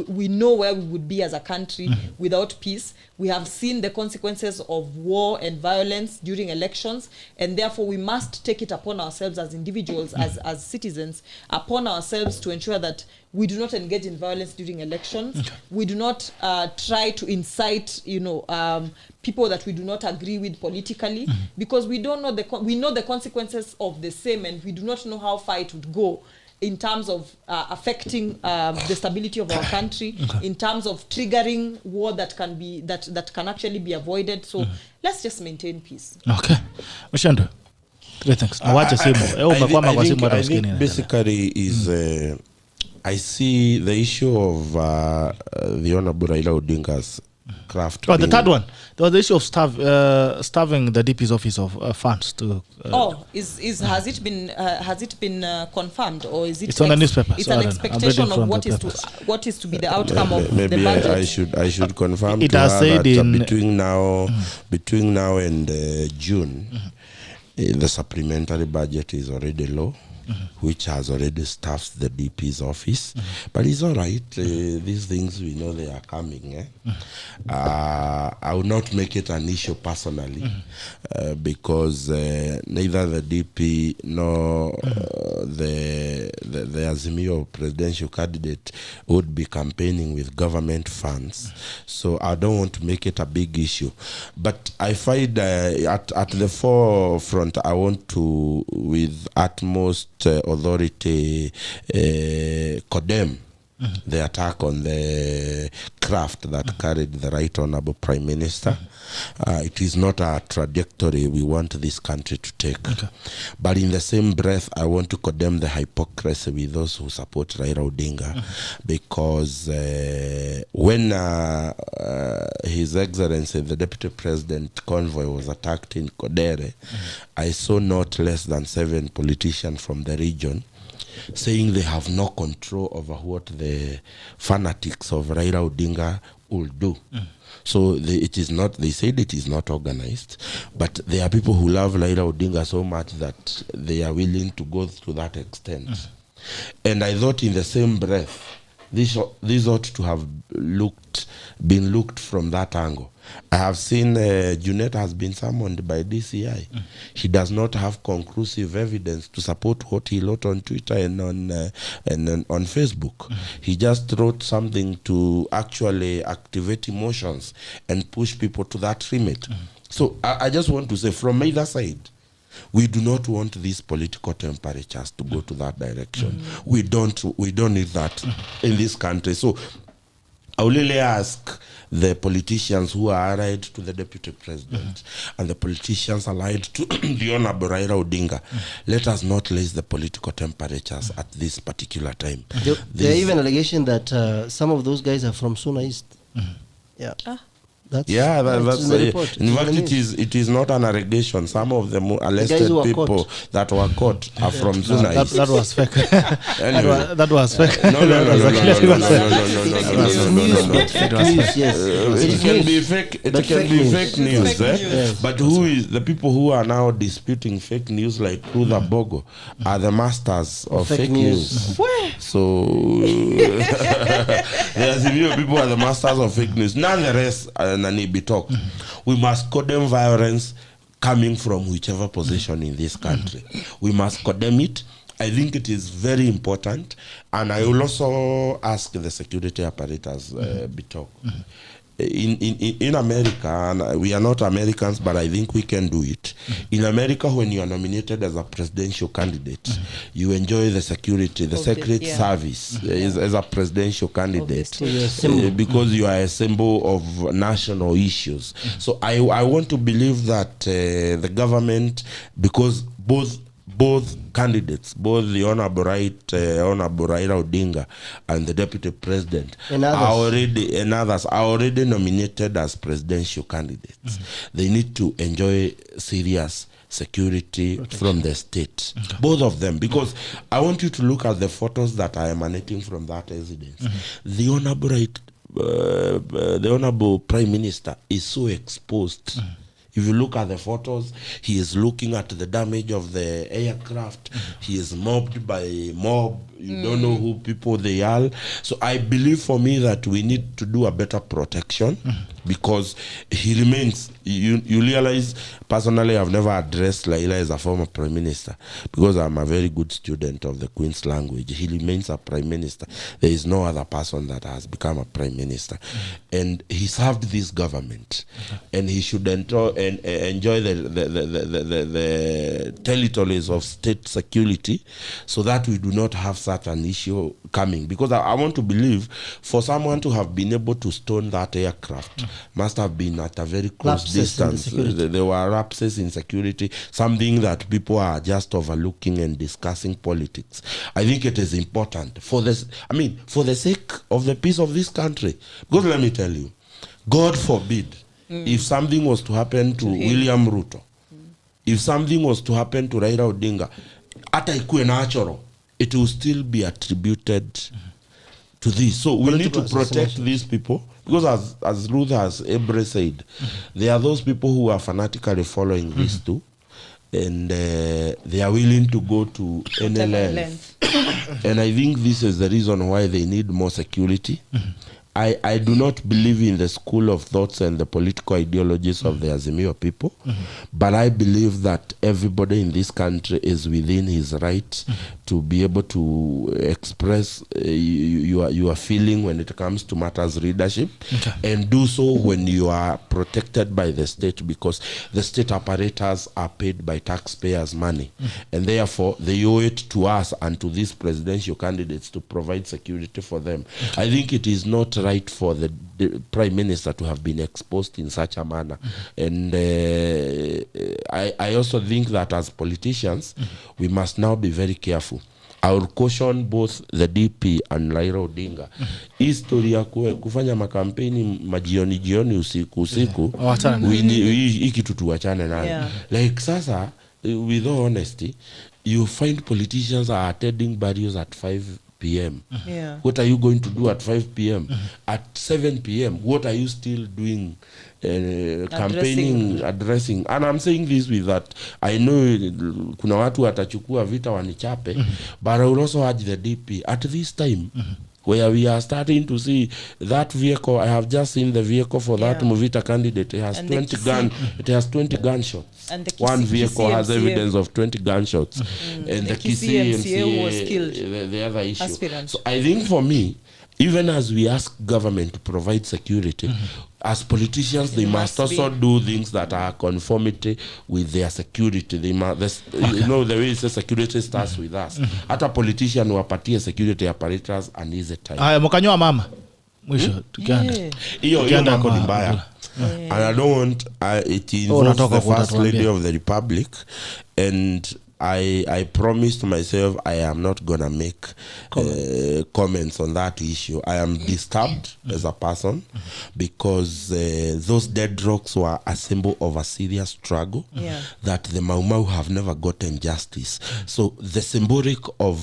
we know where we would be as a country without peace. We have seen the consequences of war and violence during elections, and therefore we must take it upon ourselves as individuals, as citizens, upon ourselves to ensure that we do not engage in violence during elections. We do not try to incite, you know, people that we do not agree with politically, because we don't know we know the consequences of the same, and we do not know how far it would go in terms of affecting the stability of our country, in terms of triggering war that can actually be avoided. So let's just maintain peace. Okay. Muchendu, three things. I think basically is I see the issue of the Honorable Raila Odinga's craft. The third one, there was the issue of starving the DP's office of funds to. Has it been confirmed, or is it? It's on the newspaper. It's an expectation of what is to be the outcome of the budget. Maybe I should confirm it to has her said that between now and June, the supplementary budget is already low. Which has already staffed the DP's office. But it's all right. These things, we know they are coming. I will not make it an issue personally, because neither the DP nor the Azimio presidential candidate would be campaigning with government funds. So I don't want to make it a big issue. But I find at the forefront, I want to, with utmost authority, condemn the attack on the craft that carried the Right Honorable Prime Minister. It is not a trajectory we want this country to take. But in the same breath, I want to condemn the hypocrisy with those who support Raila Odinga, because when His Excellency, the Deputy President convoy was attacked in Kodere, I saw not less than 7 politicians from the region saying they have no control over what the fanatics of Raila Odinga will do. So it is not, they said it is not organized, but there are people who love Raila Odinga so much that they are willing to go to that extent. And I thought in the same breath, this ought to have been looked from that angle. I have seen Junet has been summoned by DCI. He does not have conclusive evidence to support what he wrote on Twitter and on Facebook. He just wrote something to actually activate emotions and push people to that limit. So I just want to say, from either side, we do not want these political temperatures to go to that direction. We don't need that in this country. So I will really ask the politicians who are allied to the deputy president and the politicians allied to the Honorable Raila Odinga, let us not raise the political temperatures at this particular time. There are even allegation that some of those guys are from Suna East. Yeah. That's in the report. In fact, it is not an allegation. Some of the arrested people that were caught are from Zuna East. That was fake. Anyway. That was fake. No. It can be fake. It can be fake news. Yes. But who is the people who are now disputing fake news like RUTH AMBOGO are the masters of fake news. So the people are the masters of fake news. None the rest. Talk. We must condemn violence coming from whichever position in this country. We must condemn it. I think it is very important, and I will also ask the security apparatus talk. In America, and we are not Americans, but I think we can do it. In America, when you are nominated as a presidential candidate, you enjoy the security, the Secret Service as a presidential candidate because you are a symbol of national issues. So I want to believe that the government, because both candidates, both the Honorable Raila Odinga and the Deputy President and others are already nominated as presidential candidates. They need to enjoy serious security from the state, both of them, because I want you to look at the photos that are emanating from that residence. The Honorable Prime Minister is so exposed. If you look at the photos, he is looking at the damage of the aircraft. He is mobbed by mob. You don't know who people they are. So I believe for me that we need to do a better protection because he remains. You realize, personally, I've never addressed Raila as a former prime minister because I'm a very good student of the Queen's language. He remains a prime minister. There is no other person that has become a prime minister. And he served this government. And he should enjoy the territories of state security so that we do not have such an issue coming. Because I want to believe for someone to have been able to stone that aircraft must have been at a very close distance. There were lapses in security, something that people are just overlooking and discussing politics. I think it is important for this. I mean, for the sake of the peace of this country. Because let me tell you, God forbid, if something was to happen to William Ruto, if something was to happen to Raila Odinga, ata ikuwe natural, it will still be attributed to this. So we need to protect these people because as Ruth has Ebre said, there are those people who are fanatically following this too, and they are willing to go to any length. And I think this is the reason why they need more security. I do not believe in the school of thoughts and the political ideologies of the Azimio people, but I believe that everybody in this country is within his right to be able to express your feeling when it comes to matters leadership, and do so when you are protected by the state, because the state apparatus are paid by taxpayers' money, and therefore they owe it to us and to these presidential candidates to provide security for them. I think it is not right for the Prime Minister to have been exposed in such a manner. And I also think that as politicians, we must now be very careful. I will caution both the DP and Raila Odinga. History ya kufanya makampeni majioni usiku hii kitu tuachane nayo. Like sasa, with all honesty, you find politicians are attending barrios at 5 p.m. Yeah. What are you going to do at 5 p.m.? At 7 p.m., what are you still doing? Campaigning, addressing. And I'm saying this with that I know kuna watu watachukua vita wanichape, but I will also urge the DP at this time where we are starting to see that vehicle. I have just seen the vehicle for that Muvita candidate. It has 20 it has 20 gunshots. And the one vehicle has MCA. evidence of 20 gunshots. And the MCA was killed. The other issue. Aspirant. So I think for me, even as we ask government to provide security, as politicians, they must also do things that are conformity with their security. They must, you know, the way it says security starts with us. Hata politician wapatie security apparatus and is the time. Haya mkanywa mama. Mwisho tukianda. Hiyo nako ni mbaya. And I don't want it involves the first lady of the republic, and I promised myself I am not gonna make comments on that issue. I am disturbed as a person because those dead rocks were a symbol of a serious struggle that the Mau Mau have never gotten justice. So the symbolic of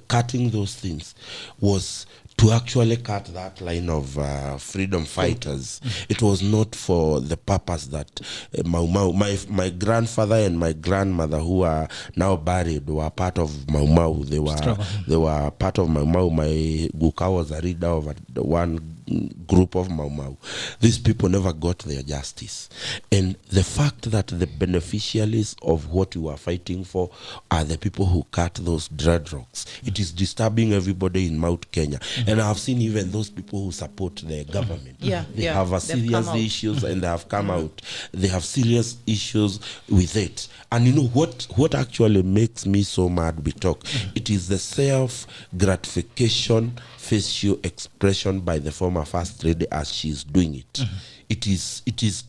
cutting those things was to actually cut that line of freedom fighters. It was not for the purpose that Mau Mau, my grandfather and my grandmother, who are now buried, were part of Mau Mau. They were part of Mau Mau. My Guka was a leader of one group of Mau Mau. These people never got their justice. And the fact that the beneficiaries of what you are fighting for are the people who cut those dreadlocks, it is disturbing everybody in Mount Kenya. And I have seen even those people who support the government. They have a serious issues and they have come out. They have serious issues with it. And you know what actually makes me so mad, Bitok? It is the self-gratification facial expression by the former first lady as she's doing it. It is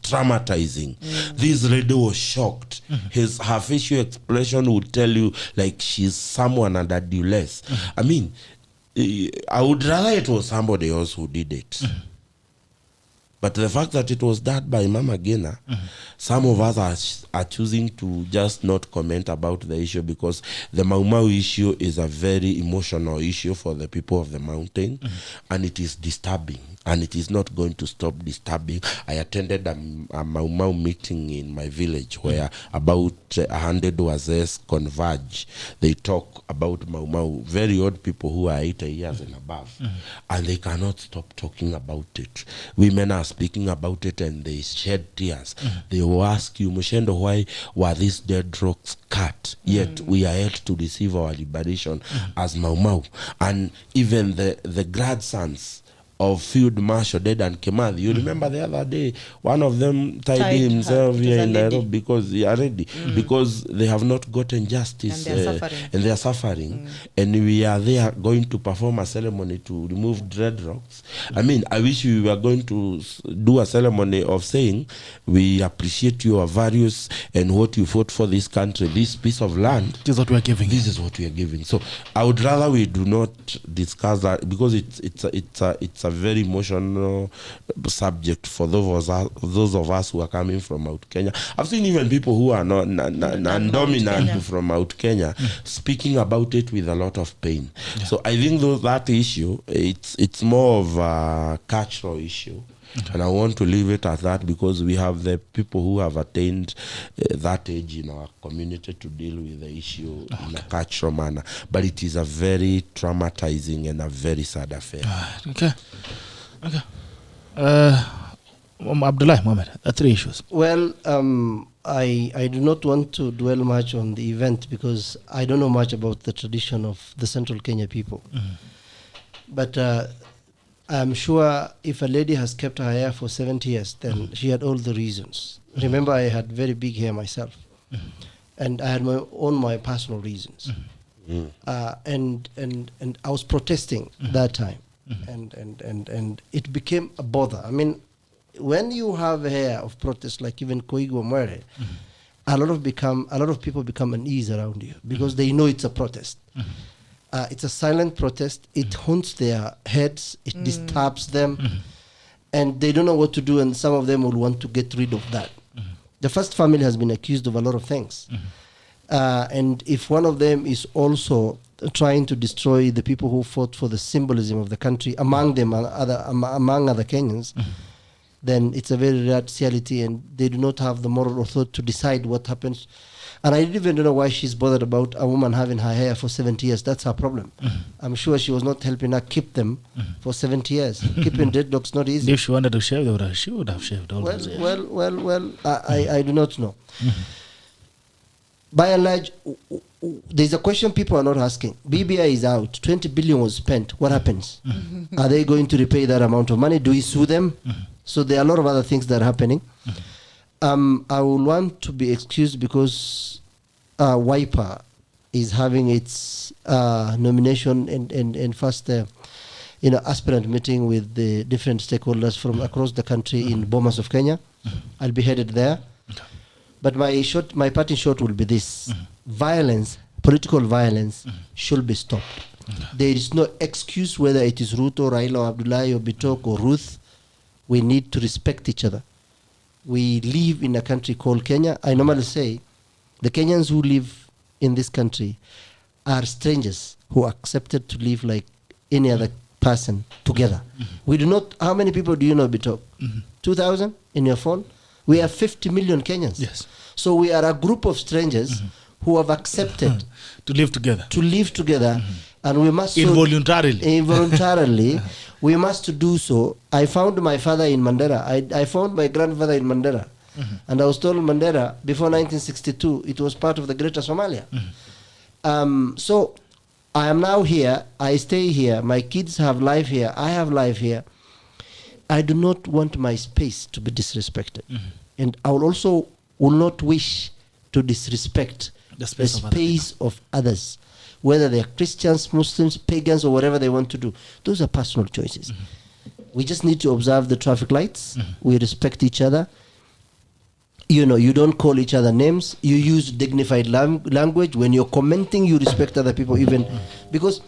traumatizing. This lady was shocked. Her facial expression would tell you like she's someone under duress. I mean, I would rather it was somebody else who did it. But the fact that it was done by Mama Gena, some of us are choosing to just not comment about the issue because the Mau Mau issue is a very emotional issue for the people of the mountain, and it is disturbing, and it is not going to stop disturbing. I attended a Mau Mau meeting in my village where about 100 Wazes converge. They talk about Mau Mau, very old people who are 80 years and above, and they cannot stop talking about it. Women are speaking about it and they shed tears. They will ask you, Muchendo, why were these dead rocks cut? Yet we are yet to receive our liberation as Mau Mau. And even the grandsons of Field Marshal Dedan Kimathi. You remember the other day, one of them tied himself here in Nairobi because because they have not gotten justice and they are suffering. And we are there going to perform a ceremony to remove dreadlocks. I mean, I wish we were going to do a ceremony of saying we appreciate your values and what you fought for this country, this piece of land. This is what we are giving. This is what we are giving. So I would rather we do not discuss that because it's a very emotional subject for those of us who are coming from Mount Kenya. I've seen even people who are not non-dominant from Mount Kenya speaking about it with a lot of pain. So I think that issue, it's more of a cultural issue. And I want to leave it at that because we have the people who have attained that age in our community to deal with the issue in a cultural manner. But it is a very traumatizing and a very sad affair. Okay. Abdullahi Mohammed, 3 issues. Well, I do not want to dwell much on the event because I don't know much about the tradition of the Central Kenya people. But I'm sure if a lady has kept her hair for 70 years, then she had all the reasons. Remember, I had very big hair myself. And I had my personal reasons. And I was protesting that time. And it became a bother. I mean, when you have hair of protest, like even Koigo Mwere, a lot of people become unease around you because they know it's a protest. It's a silent protest. It haunts their heads. It disturbs them. And they don't know what to do, and some of them will want to get rid of that. The first family has been accused of a lot of things. And if one of them is also trying to destroy the people who fought for the symbolism of the country, among them among other Kenyans, then it's a very rare reality, and they do not have the moral authority to decide what happens. And I don't even know why she's bothered about a woman having her hair for 70 years. That's her problem. I'm sure she was not helping her keep them for 70 years. Keeping dreadlocks not easy. If she wanted to shave, she would have shaved all those years. Well, I do not know. By and large, there's a question people are not asking. BBI is out. 20 billion was spent. What happens? Are they going to repay that amount of money? Do we sue them? So there are a lot of other things that are happening. I will want to be excused because Wiper is having its nomination and first aspirant meeting with the different stakeholders from across the country in Bomas of Kenya. I'll be headed there. But my parting shot will be this. Violence, political violence should be stopped. There is no excuse whether it is Ruth or Raila or Abdullahi or Bitok or Ruth. We need to respect each other. We live in a country called Kenya. I normally say the Kenyans who live in this country are strangers who accepted to live like any other person together. We do not, how many people do you know, Bitok? 2,000 in your phone? We have 50 million Kenyans. Yes. So we are a group of strangers who have accepted to live together. And we must involuntarily we must do so. I found my father in Mandera. I found my grandfather in Mandera. And I was told Mandera, before 1962, it was part of the Greater Somalia. So I am now here. I stay here. My kids have life here. I have life here. I do not want my space to be disrespected. And I will not wish to disrespect the space of others. Whether they are Christians, Muslims, pagans, or whatever they want to do. Those are personal choices. We just need to observe the traffic lights. We respect each other. You don't call each other names. You use dignified language. When you're commenting, you respect other people even. Because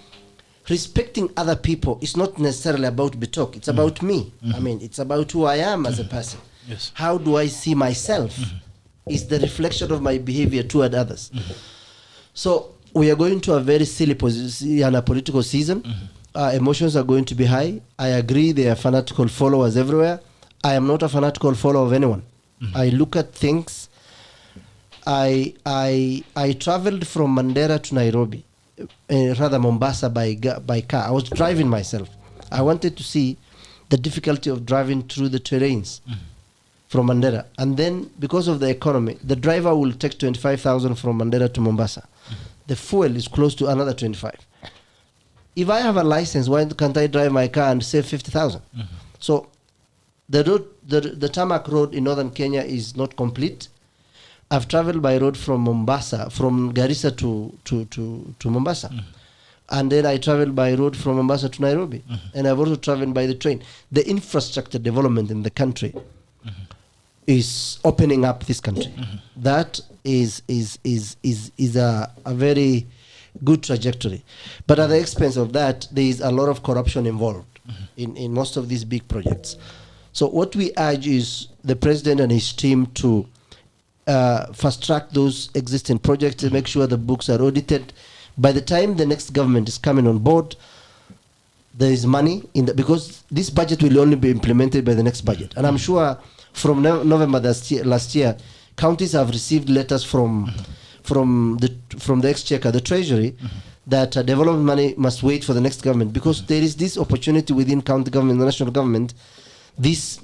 respecting other people is not necessarily about Bitok. It's about me. I mean, it's about who I am as a person. Yes. How do I see myself? Is the reflection of my behavior toward others. So we are going to a very silly political season. Emotions are going to be high. I agree there are fanatical followers everywhere. I am not a fanatical follower of anyone. I look at things. I traveled from Mandera to Nairobi, rather Mombasa by car. I was driving myself. I wanted to see the difficulty of driving through the terrains from Mandera. And then because of the economy, the driver will take 25,000 from Mandera to Mombasa. The fuel is close to another 25. If I have a license, why can't I drive my car and save 50,000? So the tarmac road in northern Kenya is not complete. I've traveled by road from Mombasa, from Garissa to Mombasa. And then I traveled by road from Mombasa to Nairobi. And I've also traveled by the train. The infrastructure development in the country is opening up this country. That is a very good trajectory. But at the expense of that, there is a lot of corruption involved in most of these big projects. So what we urge is the president and his team to fast track those existing projects and make sure the books are audited. By the time the next government is coming on board, there is money because this budget will only be implemented by the next budget. And I'm sure from November last year, counties have received letters from the exchequer, the treasury, that development money must wait for the next government, because there is this opportunity within county government, the national government, this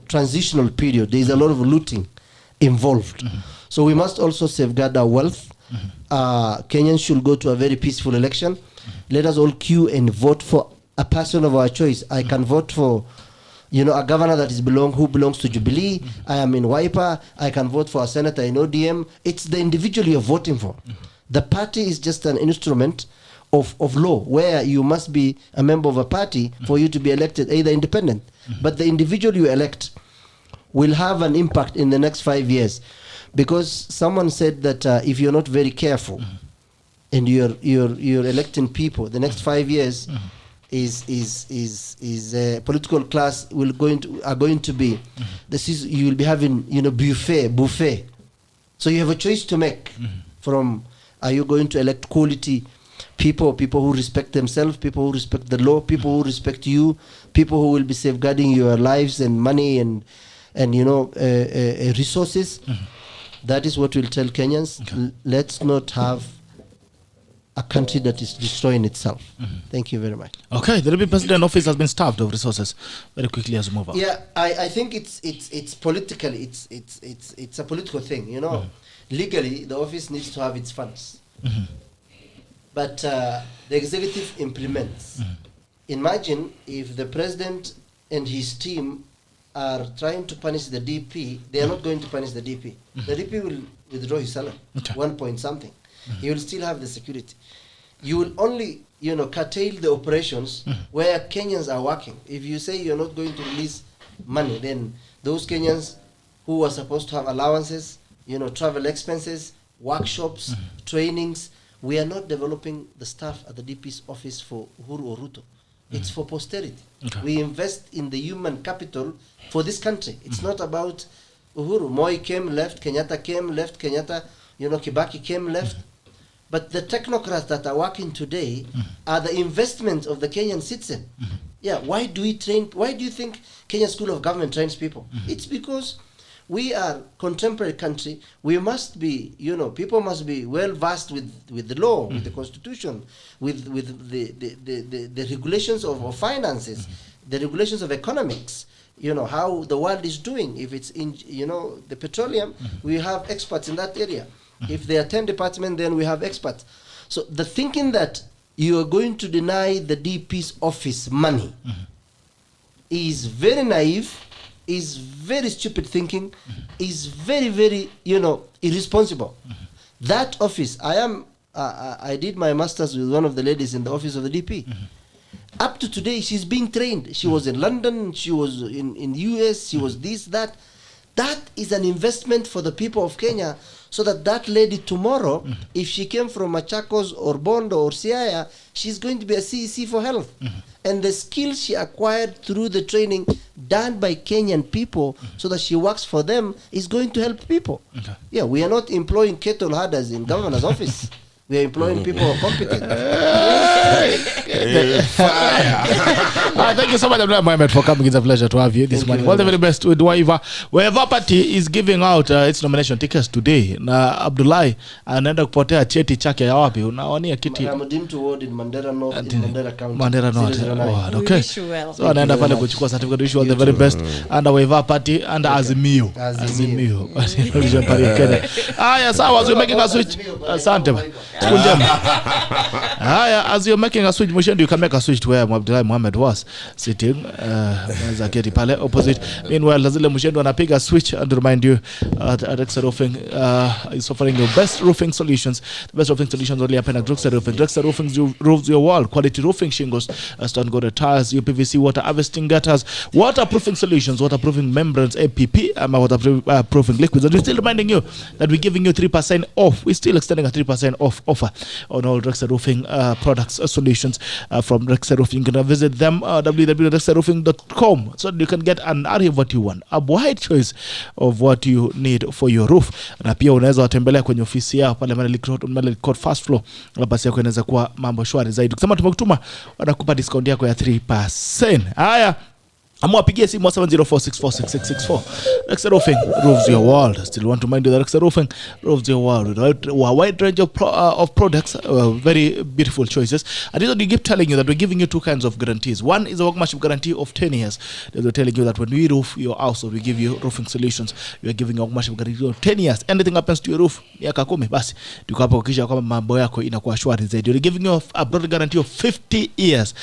transitional period. There is a lot of looting involved. So we must also safeguard our wealth. Kenyans should go to a very peaceful election. Let us all queue and vote for a person of our choice. I can vote for a governor that who belongs to Jubilee. I am in Wiper. I can vote for a senator in ODM. It's the individual you're voting for. The party is just an instrument of law, where you must be a member of a party for you to be elected, either independent. But the individual you elect will have an impact in the next 5 years. Because someone said that if you're not very careful and you're electing people, the next 5 years is political class are going to be you will be having buffet. So you have a choice to make from, are you going to elect quality people who respect themselves, people who respect the law, people who respect you, people who will be safeguarding your lives and money and resources. That is what we'll tell Kenyans. Let's not have a country that is destroying itself. Thank you very much. Okay, the Deputy President office has been starved of resources. Very quickly as we move on. Yeah, I think it's politically it's a political thing. Legally the office needs to have its funds, but the executive implements. Imagine if the president and his team are trying to punish the DP. They are not going to punish the DP. The DP will withdraw his salary, 1 point something. He will still have the security. You will only, curtail the operations where Kenyans are working. If you say you're not going to release money, then those Kenyans who are supposed to have allowances, travel expenses, workshops, trainings, we are not developing the staff at the DP's office for Uhuru or Ruto. It's for posterity. We invest in the human capital for this country. It's not about Uhuru. Moi came, left. Kenyatta came, left. Kenyatta, Kibaki came, left. But the technocrats that are working today are the investment of the Kenyan citizen. Yeah, why do you think Kenya School of Government trains people? It's because we are contemporary country. We must be, people must be well versed with the law, with the constitution, with the regulations of finances, the regulations of economics. How the world is doing. If it's in, the petroleum, we have experts in that area. If there are 10 departments, then we have experts. So the thinking that you are going to deny the DP's office money is very naive, is very stupid thinking, is very, very, irresponsible. That office, I did my master's with one of the ladies in the office of the DP. Up to today, she's being trained. She was in London, she was in US, she was this, that. That is an investment for the people of Kenya, so that lady tomorrow, if she came from Machakos or Bondo or Siaya, she's going to be a CEC for health. And the skills she acquired through the training done by Kenyan people, so that she works for them, is going to help people. Yeah, we are not employing cattle herders in governor's office. We are employing people who are competent. Thank you so much, Abdullah Mohammed, for coming. It's a pleasure to have you this morning. All the very best with Waiva. Waiva Party is giving out its nomination tickets today. Na Abdullahi anaenda kupotea cheti chake ya wapi? Unaonia kiti. I'm deemed to award in Mandera North, in Mandera County. Mandera North. Oh, okay. Wish you well. So anaenda pale kuchukua certificate. Wish you all the very best. Under Waiva Party, under Azimio. Azimio. Haya, sawa, as you're making a switch. Asante. As you're making a switch, Mushendu, you can make a switch to where Abdullahi Mohammed was sitting. Zaketi pale opposite. Meanwhile, Lazile Mushendu anapiga switch, and remind you that Drexel Roofing is offering you best roofing solutions. The best roofing solutions only happen at Drexel Roofing. Drexel Roofing roofs your wall. Quality roofing shingles, stone coated tires, UPVC water harvesting gutters, waterproofing solutions, waterproofing membranes, APP, waterproofing liquids. And we're still reminding you that we're giving you 3% off. We're still extending a 3% off offer on all Drexel Roofing products, solutions from Drexel Roofing. You can visit them www.drexelroofing.com, so you can get an area of what you want, a wide choice of what you need for your roof. Na pia unaweza watembelea kwenye ofisi yao pale Maneli Court first floor, basi yako inaweza kuwa mambo shwari zaidi. Kusema tumekutuma, wanakupa discount yako ya 3%. Haya, Amwapigie simu 704646664. Drexel Roofing roofs your world. Still want to remind you that Drexel Roofing roofs your world with a wide range of products, very beautiful choices. And we keep telling you that we're giving you two kinds of guarantees. One is a workmanship guarantee of 10 years. We're telling you that when we roof your house, or we give you roofing solutions, we are giving you a workmanship guarantee of 10 years. Anything happens to your roof, miaka 10 basi tuko hapo kuhakikisha kwamba mambo yako inakuwa shwari zaidi. We're giving you a broad guarantee of 50 years.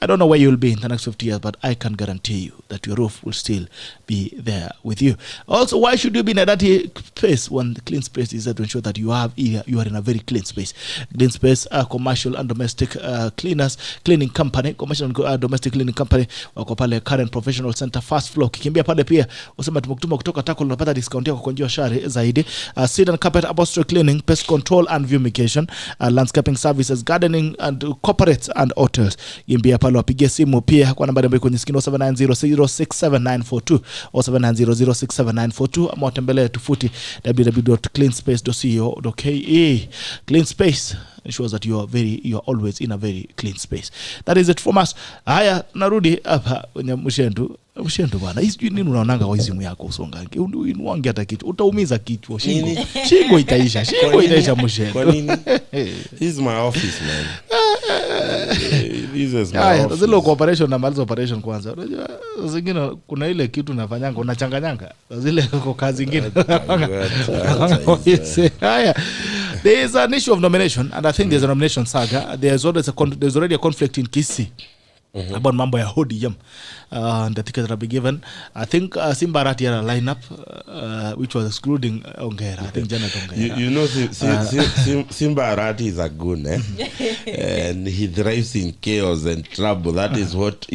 I don't know where you'll be in the next 50 years, but I can guarantee you that your roof will still be there with you. Also, why should you be in a dirty space when the clean space is there to ensure that you are in a very clean space? Clean space, commercial and domestic cleaning company, commercial and domestic cleaning company, wako pale Current Professional Center first floor. Kikimbia pale pia usema tumekutuma kutoka Tako, unapata discount yako kwa njia shari zaidi. Seed and carpet upholstery cleaning, pest control and fumigation, landscaping services, gardening and corporates and hotels. Kimbia pale pale wapigie simu pia kwa nambari ambayo kwenye screen 0790067942 0790067942 ama watembelee tovuti www.cleanspace.co.ke. Clean Space ensures that you're always in a very clean space. That is it from us. Haya, narudi hapa kwenye Mshendu bwana. Hizi nini unaonanga kwa simu yako usongange? Unuange hata kichwa. Utaumiza kichwa, shingo. Shingo itaisha Mshendu. Kwa nini? This is my office, man. This is my office. Zile cooperation na maliza operation kwanza. Unajua zingine kuna ile kitu unafanyanga unachanganyanga. Zile kwa kazi zingine. Haya. There is an issue of nomination, and I think there's a nomination saga. There's already a conflict in Kisii about mambo ya ODM, and the tickets that be given. I think Simba Arati had a lineup which was excluding Ongera. I think Janet Ongera. You know, Simba Arati is a goon, and he thrives in chaos and trouble. That is what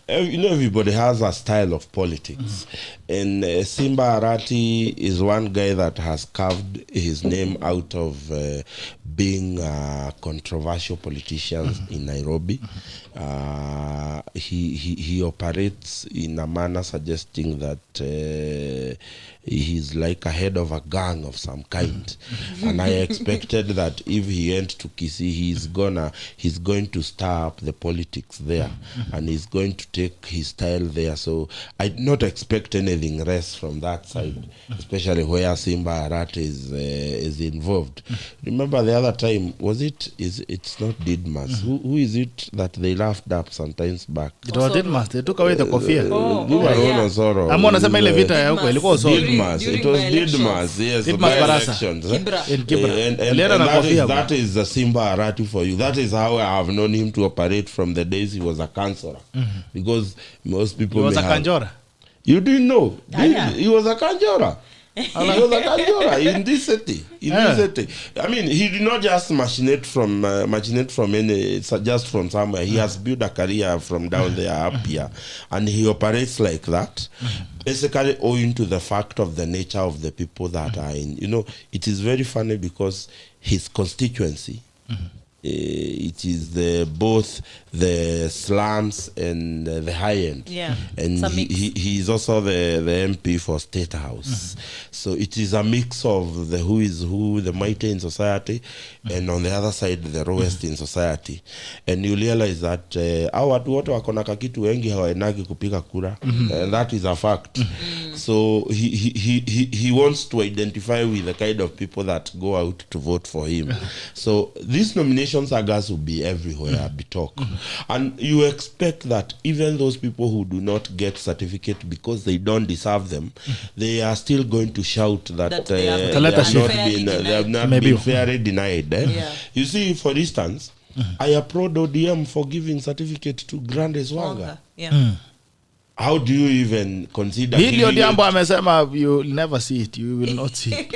everybody has a style of politics, and Simba Arati is one guy that has carved his name out of being a controversial politician in Nairobi. He operates in a manner suggesting that he's like a head of a gang of some kind, and I expected that if he went to Kisii, he's going to stir up the politics there, and he's going to take his style there. So I did not expect anything less from that side, especially where Simba Arati is involved. Remember the other time, it's not Didmas. Who is it that they laughed up sometimes back? It was Didmas. They took away the kofia. I'm gonna say ile vita ya huko ilikuwa Osoro. It was Didmas, yes. Didmas Barasa. And that is the Simba Arati for you. That is how I have known him to operate from the days he was a councillor. Because most people he was a Kanjora. You didn't know? He was a Kanjora. He was a Kanjora in this city. This city. I mean, he did not just machinate from just from somewhere. He has built a career from down there up here, and he operates like that. Basically, owing to the fact of the nature of the people that are in. You know, it is very funny because his constituency. It is both the slums and the high end, and he is also the MP for State House. So it is a mix of the who is who, the mighty in society, and on the other side the lowest in society. And you realize that watu wote wako na kakitu wengi hawaenagi kupiga kura, and that is a fact. So he wants to identify with the kind of people that go out to vote for him. So these nomination sagas will be everywhere, be talk. And you expect that even those people who do not get certificate because they don't deserve them, they are still going to shout that they have not been fairly denied. You see, for instance, I applaud ODM for giving certificate to Grande Swanga. How do you even consider Hili Odhiambo amesema you'll never see it, you will not see it.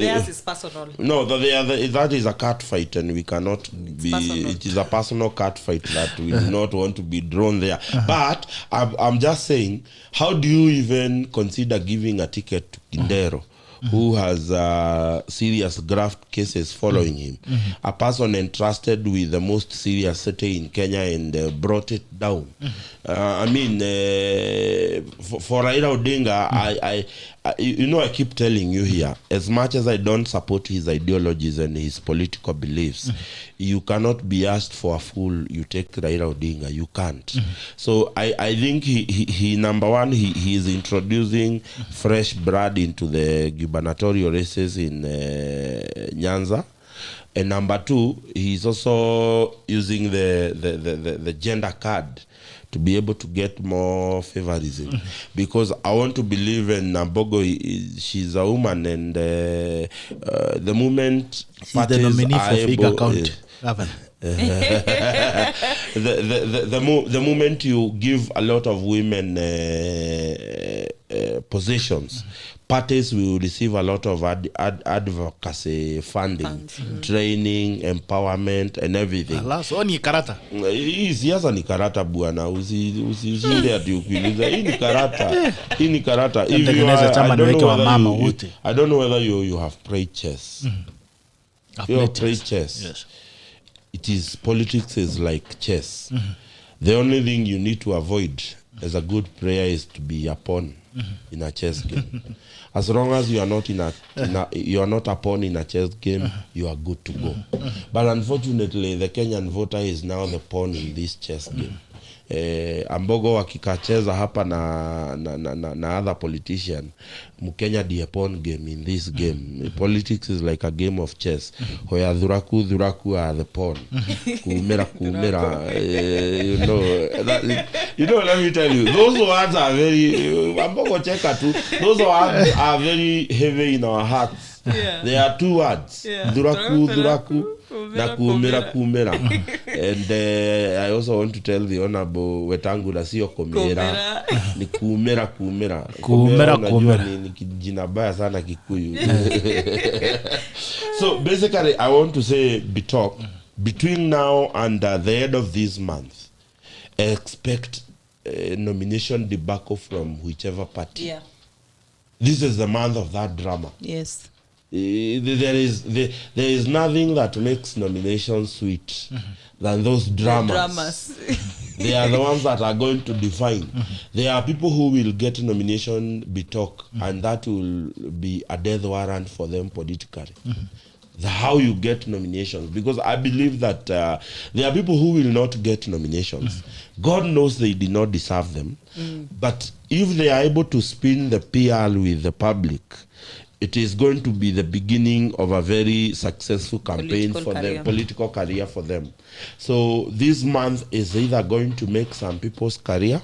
Theirs is personal. No, that is a cat fight, and we cannot it is a personal cat fight that we do not want to be drawn there. But I'm just saying, how do you even consider giving a ticket to Kindero, who has serious graft cases following him, a person entrusted with the most serious city in Kenya and brought it down? I mean, for Raila Odinga, I I keep telling you here, as much as I don't support his ideologies and his political beliefs, you cannot be asked for a fool. You take Raila Odinga, you can't. So I think he number one, he is introducing fresh blood into the gubernatorial races in Nyanza. And number two, he's also using the gender card to be able to get more favorism. Because I want to believe in AMBOGO, she's a woman, and the moment she's the nominee for Figure County. The moment you give a lot of women positions, parties will receive a lot of advocacy funding, training, empowerment, and everything. So ni karata. Siasa ni karata bwana. Usishinde ati ukiuliza hii ni karata. Hii ni karata. I don't know whether you have played chess. I've played chess. Yes. politics is like chess. The only thing you need to avoid as a good player is to be a pawn in a chess game. As long as you are not you are not a pawn in a chess game, you are good to go. But unfortunately, the Kenyan voter is now the pawn in this chess game. Ambogo wakikacheza hapa na other politician, Mkenya the pawn game in this game. Politics is like a game of chess where Dhuraku are the pawn. Kumera let me tell you, those words are very Ambogo cheka too. Those words are very heavy in our hearts. Yeah. There are two words. Yeah. Dhuraku na kumera. And I also want to tell the honorable Wetangula sio komera ni kumera ni jina baya sana Kikuyu. So basically I want to say between now and the end of this month, expect nomination debacle from whichever party. Yeah. This is the month of that drama. Yes. There is nothing that makes nominations sweet than those dramas. They are the ones that are going to define. There are people who will get nomination betalk, and that will be a death warrant for them politically. How you get nominations, because I believe that there are people who will not get nominations. God knows they did not deserve them, but if they are able to spin the PR with the public, it is going to be the beginning of a very successful campaign political career for them. So this month is either going to make some people's career,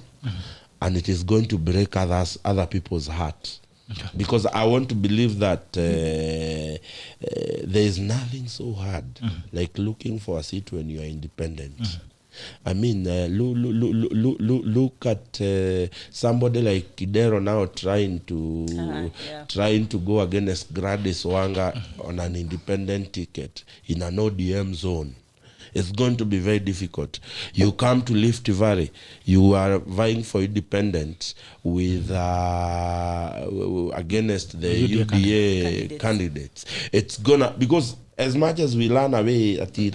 and it is going to break other people's heart. Okay. Because I want to believe that there is nothing so hard like looking for a seat when you are independent. I mean, look at somebody like Kidero now trying to go against Gladys Wanga on an independent ticket in an ODM zone. It's going to be very difficult. You come to Rift Valley, you are vying for independence with against the UDA candidates. It's gonna, because as much as we learn away at the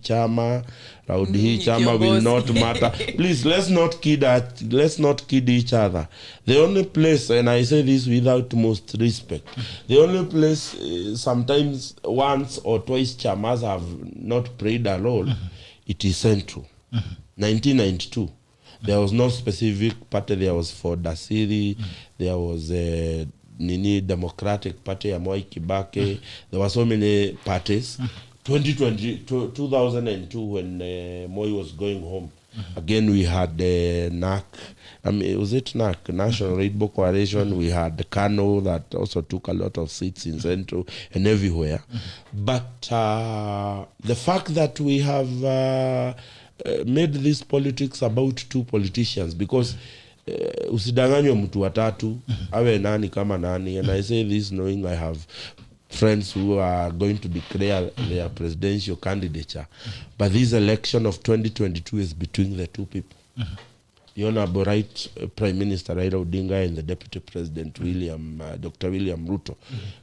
CHAMA will not matter. Please, let's not kid each other. The only place, and I say this without most respect, the only place sometimes once or twice chamas have not played a role, it is Central. 1992. There was no specific party. There was for Dasiri, there was Democratic Party, Moi Kibake. There were so many parties. 2002 when Moi was going home, again we had the NAC. I mean, was it NAC, National Rainbow Coalition? We had the Kano that also took a lot of seats in Central and everywhere. But the fact that we have made this politics about two politicians, because usidanganywe mtu watatu awe nani kama nani, and I say this knowing I have friends who are going to declare their presidential candidature. But this election of 2022 is between the two people. The Honorable Right Prime Minister Raila Odinga and the Deputy President Dr. William Ruto.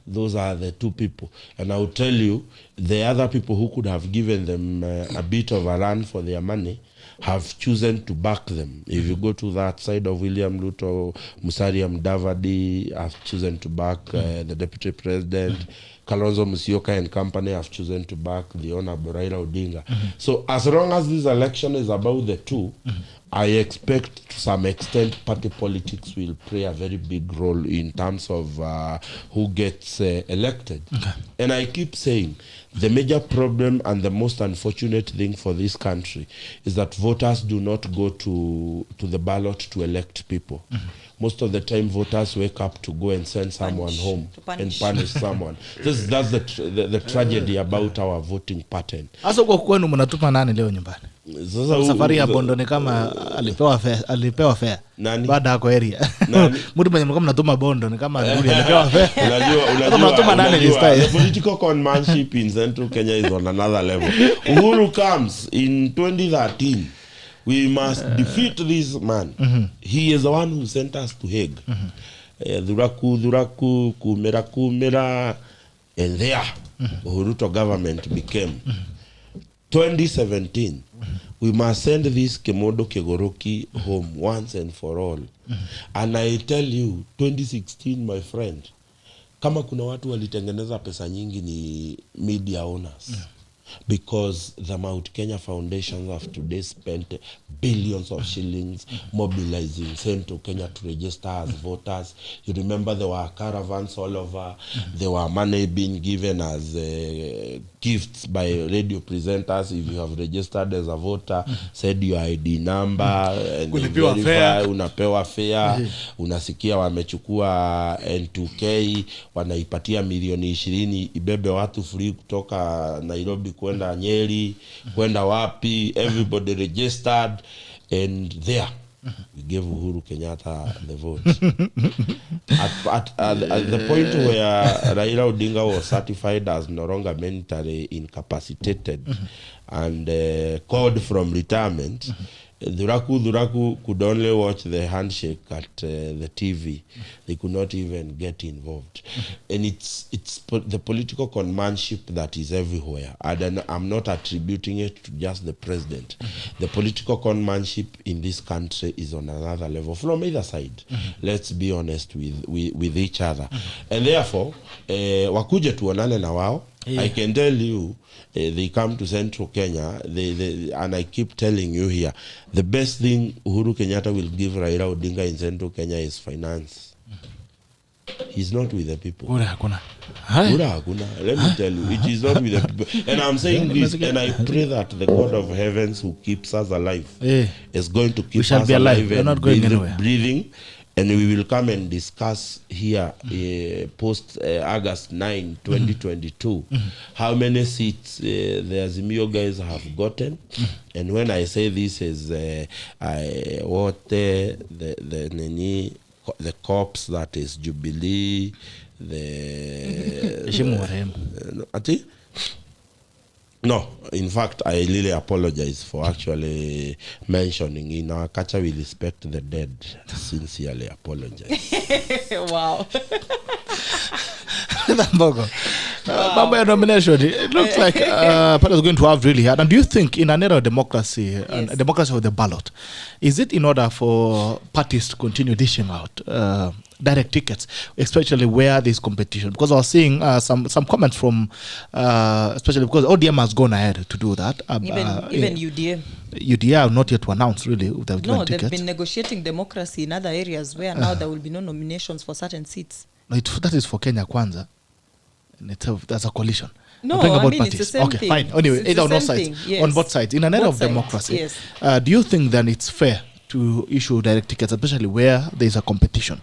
Those are the two people. And I will tell you, the other people who could have given them a bit of a run for their money have chosen to back them. If you go to that side of William Ruto, Musalia Mudavadi have chosen to back the Deputy President. Kalonzo Musyoka and company have chosen to back the Honorable Raila Odinga. So as long as this election is about the two, I expect to some extent party politics will play a very big role in terms of who gets elected. And I keep saying, the major problem and the most unfortunate thing for this country is that voters do not go to the ballot to elect people. Most of the time voters wake up to go and send someone home and punish someone. That's the tragedy about our voting pattern. Asa kwa kwenu mnatupa nani leo nyumbani? Safari ya Bondo ni kama alipewa fare. Baada yako area. Mtu mwenye mlikuwa mnatuma Bondo ni kama alipewa fare. Unajua nani this time? The political conmanship in Central Kenya is on another level. Uhuru comes in 2013. We must defeat this man. He is the one who sent us to Hague. Dhuraku, kumera. And there, Uhuruto government became. 2017, we must send this Kemodo Kegoroki home once and for all. And I tell you, 2016, my friend, kama kuna watu walitengeneza pesa nyingi ni media owners. Because the Mount Kenya Foundation of today spent billions of shillings mobilizing Central Kenya to register as voters. You remember there were caravans all over. There were money being given as gifts by radio presenters. If you have registered as a voter, said your ID number, and verify, unapewa fare. Unasikia wamechukua N2K, wanaipatia milioni 20 ibebe watu free kutoka Nairobi kwenda Nyeri, kwenda wapi, everybody registered, and there we gave Uhuru Kenyatta the vote. at the point where Raila Odinga was certified as no longer mentally incapacitated and called from retirement, Duraku could only watch the handshake at the TV. They could not even get involved. And it's the political conmanship that is everywhere. I'm not attributing it to just the president. The political conmanship in this country is on another level from either side. Let's be honest with each other. And therefore, wakuje tuonane na wao. I can tell you, they come to Central Kenya, and I keep telling you here, the best thing Uhuru Kenyatta will give Raila Odinga in Central Kenya is finance. He's not with the people. Let me tell you, it is not with the people. And I'm saying this, and I pray that the God of heavens who keeps us alive is going to keep us alive and breathing. And we will come and discuss here post August 9, 2022, how many seats the Azimio guys have gotten. And when I say this is what the corps, that is Jubilee, No, in fact, I really apologize for actually mentioning. In our culture, we respect the dead. Sincerely apologize. Wow. AMBOGO. Wow. Nomination. It looks like Party is going to have really hard. And do you think in an era of democracy, and a democracy of the ballot, is it in order for parties to continue dishing out direct tickets, especially where there's competition? Because I was seeing some comments from, especially because ODM has gone ahead to do that. Even UDA. UDA are not yet to announce really. They've been negotiating democracy in other areas where now there will be no nominations for certain seats. No, that is for Kenya Kwanza. That's a coalition. No, about it's parties. the same thing. Fine. Anyway, It's either on the both same sides. thing, yes. On both sides. In an era of sides, democracy, yes. Do you think then it's fair to issue direct tickets, especially where there's a competition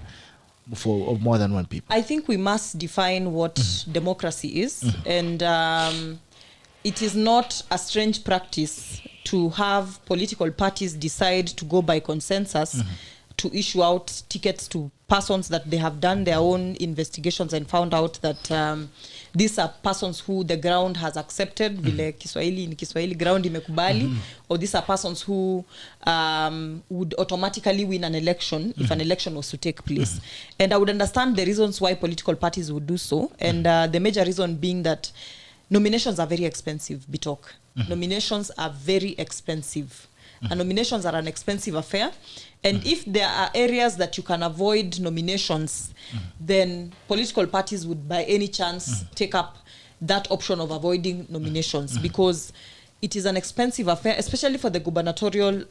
of more than one people? I think we must define what democracy is. And it is not a strange practice to have political parties decide to go by consensus to issue out tickets to persons that they have done their own investigations and found out that these are persons who the ground has accepted, vile Kiswahili ground imekubali, or these are persons who would automatically win an election if an election was to take place. And I would understand the reasons why political parties would do so, and the major reason being that nominations are very expensive, Bitok. Nominations are very expensive. And nominations are an expensive affair. And if there are areas that you can avoid nominations, then political parties would by any chance take up that option of avoiding nominations, because it is an expensive affair, especially for the gubernatorial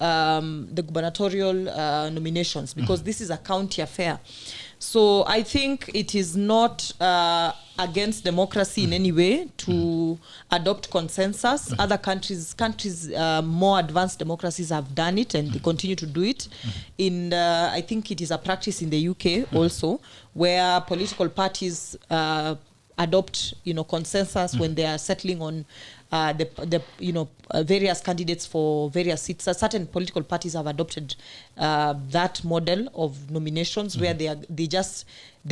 nominations, because this is a county affair. So I think it is not against democracy in any way to adopt consensus. Other countries, more advanced democracies have done it, and they continue to do it. I think it is a practice in the UK also, where political parties adopt, consensus when they are settling on various candidates for various seats. Certain political parties have adopted that model of nominations where they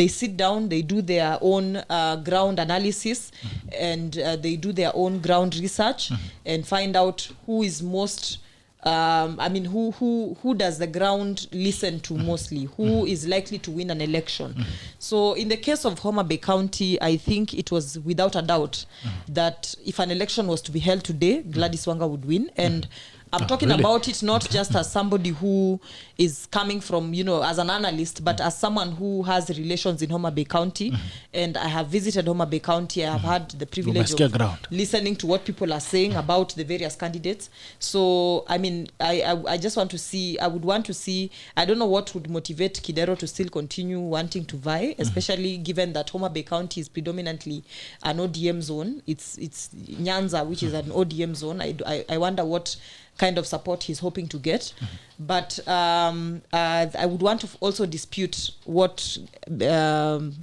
sit down, they do their own ground analysis, and they do their own ground research and find out who is most I mean, who does the ground listen to mostly? Who is likely to win an election? So in the case of Homa Bay County, I think it was without a doubt that if an election was to be held today, Gladys Wanga would win. And I'm talking about it not just as somebody who is coming from, as an analyst, but as someone who has relations in Homa Bay County. And I have visited Homa Bay County. I have had the privilege of listening to what people are saying about the various candidates. So, I mean, I just want to see, I would want to see, I don't know what would motivate Kidero to still continue wanting to vie, especially given that Homa Bay County is predominantly an ODM zone. It's Nyanza, which is an ODM zone. I wonder what kind of support he's hoping to get. But I would want to also dispute what Muchendu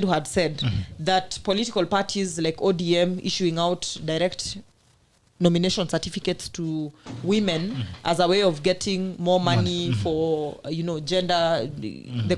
had said, that political parties like ODM issuing out direct nomination certificates to women as a way of getting more money for gender.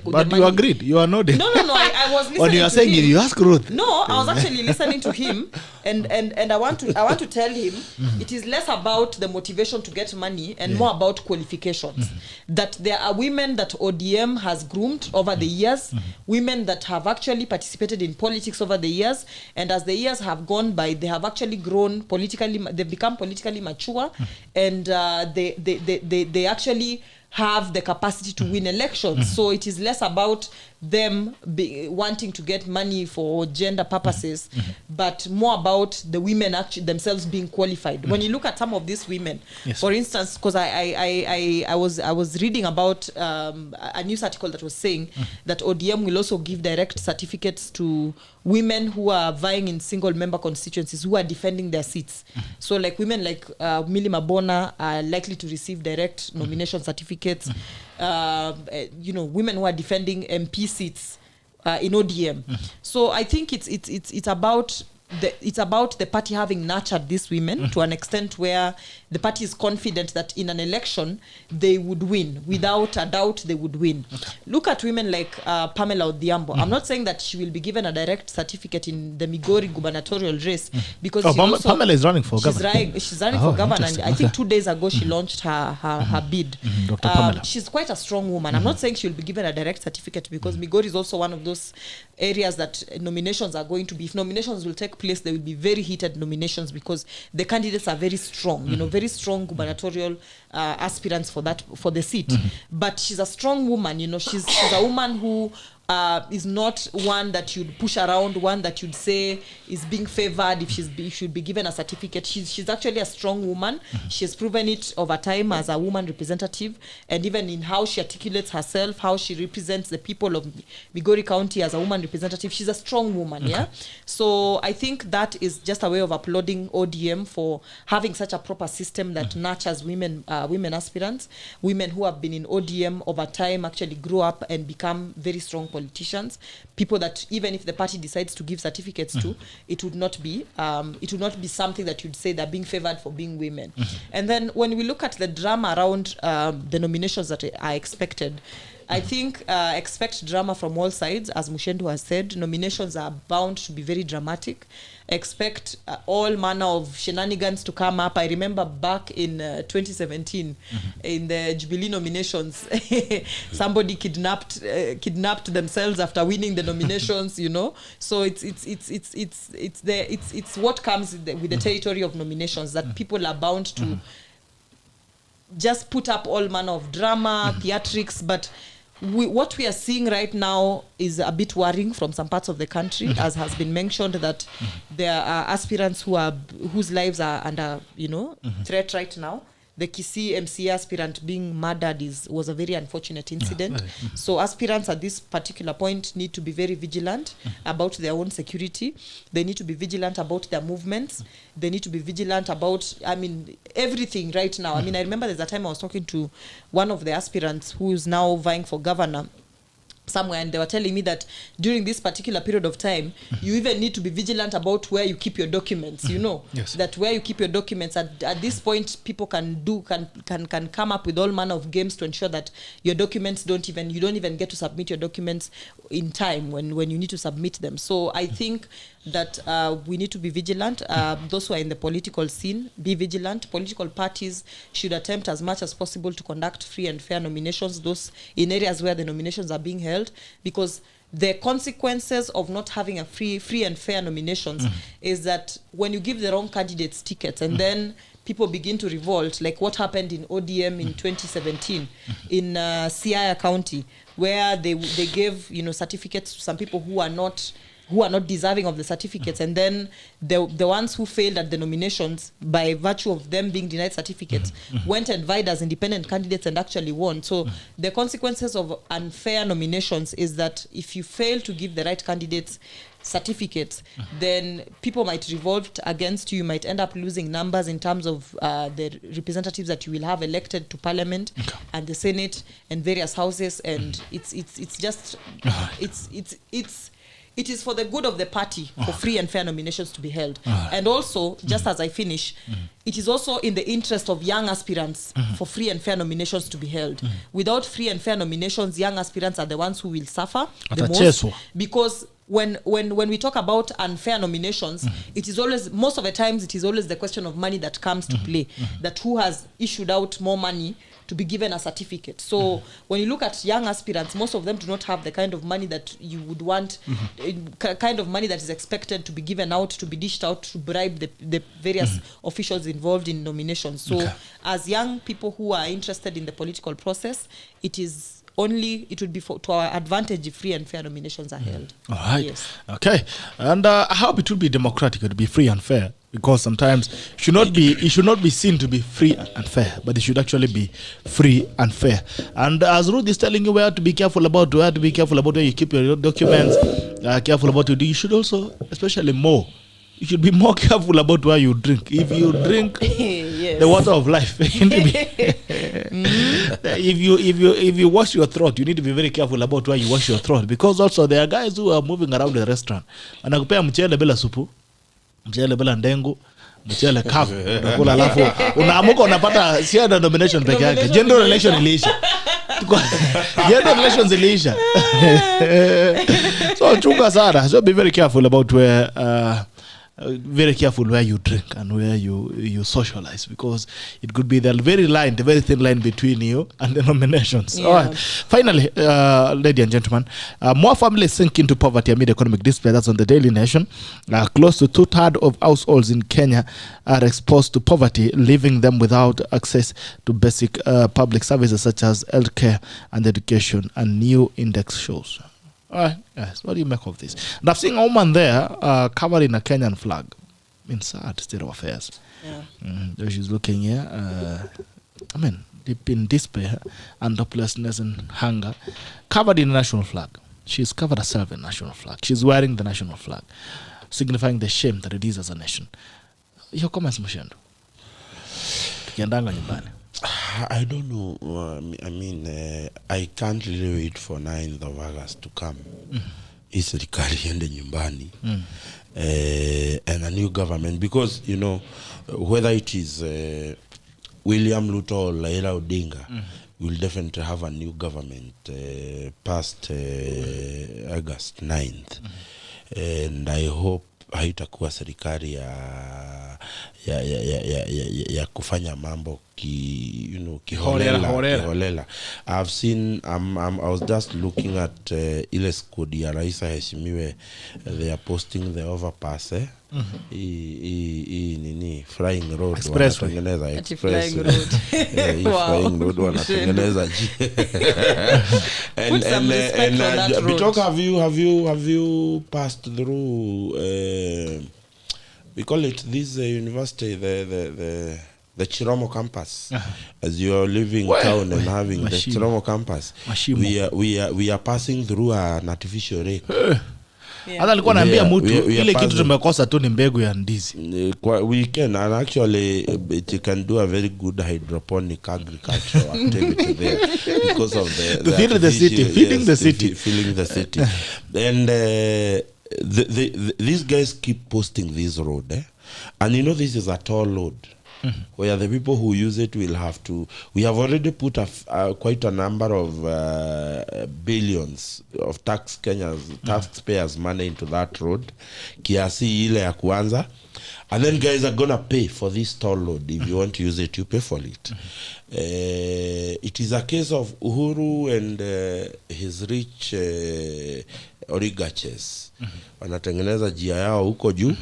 But you agreed. You are nodding. No. I was listening. When you are saying him. You ask Ruth. No, I was actually listening to him, and I want to tell him it is less about the motivation to get money and more about qualifications. That there are women that ODM has groomed over the years, women that have actually participated in politics over the years, and as the years have gone by, they have actually grown politically. They've become politically mature, and they actually have the capacity to win elections. So it is less about them wanting to get money for gender purposes, but more about the women actually themselves being qualified. When you look at some of these women, for instance, because I was reading about a news article that was saying that ODM will also give direct certificates to women who are vying in single member constituencies who are defending their seats. So like women like Millie Mabona are likely to receive direct nomination certificates. Women who are defending MP seats in ODM. So I think it's about the party having nurtured these women to an extent where the party is confident that in an election they would win. Without a doubt, they would win. Look at women like Pamela Odhiambo. I'm not saying that she will be given a direct certificate in the Migori gubernatorial race because Pamela is running for governor. She's running for governor, and I think 2 days ago she launched her bid. Dr. Pamela. She's quite a strong woman. I'm not saying she will be given a direct certificate because Migori is also one of those areas that nominations are going to be. If nominations will take place, there will be very heated nominations because the candidates are very strong, very strong gubernatorial aspirants for the seat. But she's a strong woman, she's a woman who is not one that you'd push around, one that you'd say is being favored if she should be given a certificate. She's actually a strong woman. She has proven it over time as a woman representative, and even in how she articulates herself, how she represents the people of Migori County as a woman representative. She's a strong woman, So I think that is just a way of applauding ODM for having such a proper system that nurtures women aspirants, women who have been in ODM over time actually grow up and become very strong politicians, people that even if the party decides to give certificates to, it would not be something that you'd say they're being favored for being women. And then when we look at the drama around the nominations that are expected, I think expect drama from all sides. As Muchendu has said, nominations are bound to be very dramatic. Expect all manner of shenanigans to come up. I remember back in 2017, in the Jubilee nominations, somebody kidnapped themselves after winning the nominations. So it's what comes with the territory of nominations, that people are bound to just put up all manner of drama, theatrics, but what we are seeing right now is a bit worrying from some parts of the country, as has been mentioned, that there are aspirants whose lives are under threat right now. The Kisii MCA aspirant being murdered was a very unfortunate incident. So aspirants at this particular point need to be very vigilant about their own security. They need to be vigilant about their movements. They need to be vigilant about, everything right now. I remember there's a time I was talking to one of the aspirants who is now vying for governor somewhere, and they were telling me that during this particular period of time, you even need to be vigilant about where you keep your documents. That where you keep your documents at this point, people can come up with all manner of games to ensure that your documents you don't even get to submit your documents in time when you need to submit them. So I think that we need to be vigilant. Those who are in the political scene, be vigilant. Political parties should attempt as much as possible to conduct free and fair nominations, those in areas where the nominations are being held, because the consequences of not having a free and fair nominations is that when you give the wrong candidates tickets and then people begin to revolt, like what happened in ODM in 2017 in Siasa County, where they gave certificates to some people who are not deserving of the certificates, and then the ones who failed at the nominations by virtue of them being denied certificates went and vied as independent candidates and actually won. So the consequences of unfair nominations is that if you fail to give the right candidates certificates, then people might revolt against you. You might end up losing numbers in terms of the representatives that you will have elected to parliament and the Senate and various houses, and it is for the good of the party for free and fair nominations to be held. And also, just as I finish, it is also in the interest of young aspirants for free and fair nominations to be held. Without free and fair nominations, young aspirants are the ones who will suffer the most, because when we talk about unfair nominations, it is always, most of the times, it is always the question of money that comes to play, that who has issued out more money to be given a certificate. So when you look at young aspirants, most of them do not have the kind of money that you would want, kind of money that is expected to be given out, to be dished out, to bribe the various officials involved in nominations. So as young people who are interested in the political process, it would be to our advantage if free and fair nominations are held. All right. Yes. Okay. And I hope it will be democratic, it will be free and fair, because sometimes it should not be seen to be free and fair, but it should actually be free and fair. And as Ruth is telling you where to be careful about, where you keep your documents, careful about what you should also, especially more. You should be more careful about where you drink. If you drink the water of life, if you wash your throat, you need to be very careful about where you wash your throat, because also there are guys who are moving around the restaurant. Anakupea mchele bila supu, mchele bila ndengu, mchele kavu, unakula alafu unaamuka unapata sio nomination peke yake. Gender relation iliisha. Gender relations iliisha. So chunga sana. So be very careful about where you drink and where you socialize, because it could be the very thin line between you and the nominations. Yeah. All right. Finally, ladies and gentlemen, more families sink into poverty amid economic despair. That's on the Daily Nation. Close to 2/3 of households in Kenya are exposed to poverty, leaving them without access to basic public services such as healthcare and education, and new index shows. All right, yes. What do you make of this? And I've seen a woman there covering a Kenyan flag. In sad state of affairs. Yeah. She's looking here. Deep in despair and hopelessness and hunger, covered in a national flag. She's covered herself in a national flag. She's wearing the national flag, signifying the shame that it is as a nation. Your comments, Muchendu? Tukiendanga nyumbani. I don't know. I can't really wait for 9th of August to come. Hii serikali iende nyumbani. And a new government, because whether it is William Ruto or Raila Odinga, we'll definitely have a new government past August 9th. And I hope haitakuwa serikali ya kufanya mambo kiholela. I've seen I was just looking at ile skodi ya Rais Heshimiwe, they are posting the overpass nini flying road wanatengeneza express flying road wanatengeneza and because have you passed through we call it this university, the Chiromo campus. As you are leaving town and having the Chiromo campus, we are passing through an artificial lake. Hata alikuwa anaambia mtu ile kitu tumekosa tu ni mbegu ya ndizi. We can, and actually it can do a very good hydroponic agricultural activity there because of the feeding the city. And these guys keep posting this road, and this is a tall road. where the people who use it will have to. We have already put quite a number of billions of taxpayers' money into that road. Kiasi ile ya kwanza. And then guys are gonna pay for this toll road. If you want to use it, you pay for it. It is a case of Uhuru and his rich oligarchs. Wanatengeneza jia yao huko juu.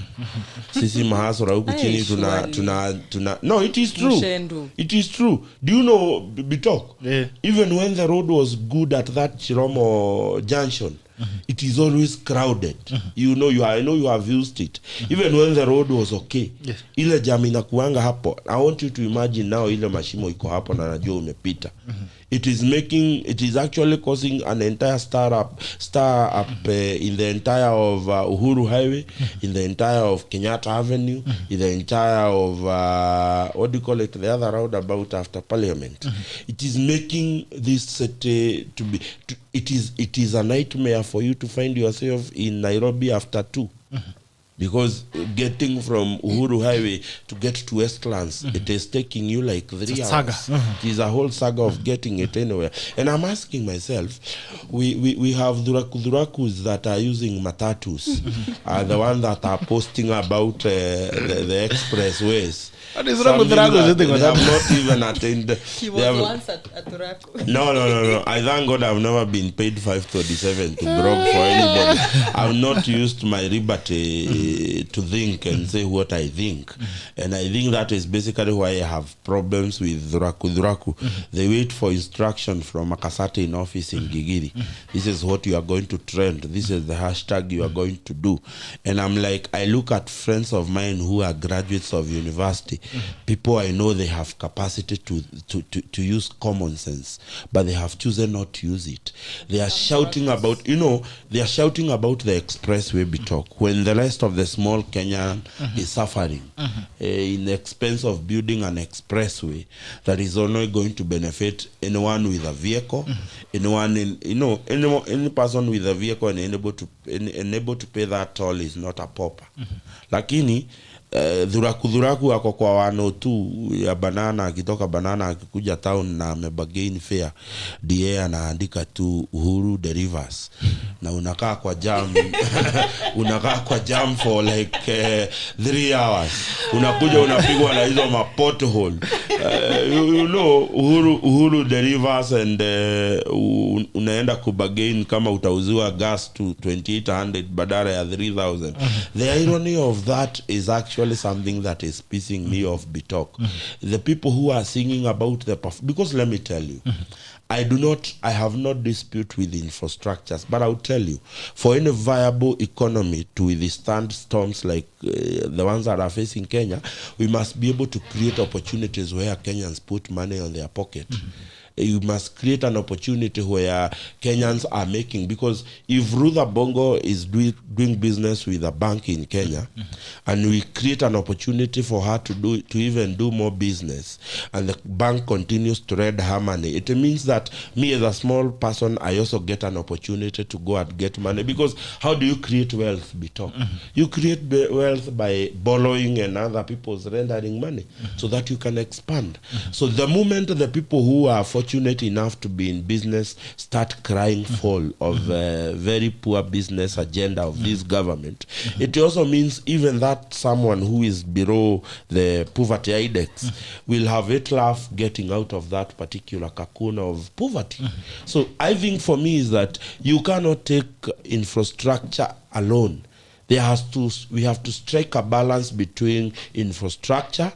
Sisi mahasura huko chini tuna no, it is true. MUCHENDU. It is true. Do you know Bitok? Yeah. Even when the road was good at that Chiromo junction, it is always crowded. You know, I know you have used it. Even when the road was okay. Yes. Ile jam inakuanga hapo. I want you to imagine now ile mashimo iko hapo na najua umepita. It is actually causing an entire star up in the entire of Uhuru Highway, in the entire of Kenyatta Avenue, in the entire of what do you call it, the other roundabout after Parliament. It is making this city to be. It is a nightmare for you to find yourself in Nairobi after 2. Because getting from Uhuru Highway to get to Westlands, it is taking you like 3 hours. Saga. It is a whole saga of getting it anywhere. And I'm asking myself, we have Durakus that are using matatus, the ones that are posting about the expressways. What is wrong with Dorado? They have not even attained. He was once at Dorado. No. I thank God I've never been paid 537 to grog for anybody. I've not used my liberty to think and say what I think. And I think that is basically why I have problems with Duraku. They wait for instruction from Makasate in office in Gigiri. This is what you are going to trend. This is the hashtag you are going to do. And I'm like, I look at friends of mine who are graduates of university. People I know they have capacity to use common sense, but they have chosen not to use it. They are shouting about, they are shouting about the expressway Bitok when the rest of the small Kenyan is suffering in the expense of building an expressway that is only going to benefit anyone with a vehicle, anyone any person with a vehicle and unable to pay that toll is not a pauper. Lakini Dhuraku ako kwa wano tu ya banana, akitoka banana akikuja town na amebagain fare, DA anaandika tu Uhuru delivers na unakaa kwa jam for like 3 hours. Unakuja unapigwa na hizo mapothole. Uhuru delivers and unaenda kubagain kama utauziwa gas to 2800 badala ya 3000. The irony of that is actually something that is pissing me off, Bitok. The people who are singing about because let me tell you, I have not dispute with infrastructures, but I'll tell you, for any viable economy to withstand storms like the ones that are facing Kenya, we must be able to create opportunities where Kenyans put money on their pocket. You must create an opportunity where Kenyans are making, because if RUTH Bongo is doing business with a bank in Kenya, and we create an opportunity for her to even do more business, and the bank continues to lend her money, it means that me as a small person, I also get an opportunity to go and get money. Because how do you create wealth, Bitok? You create wealth by borrowing and other people's rendering money so that you can expand. So the moment the people who are fortunate enough to be in business start crying foul of very poor business agenda of this government, it also means even that someone who is below the poverty index will have it laugh getting out of that particular cocoon of poverty. So I think for me is that you cannot take infrastructure alone. We have to strike a balance between infrastructure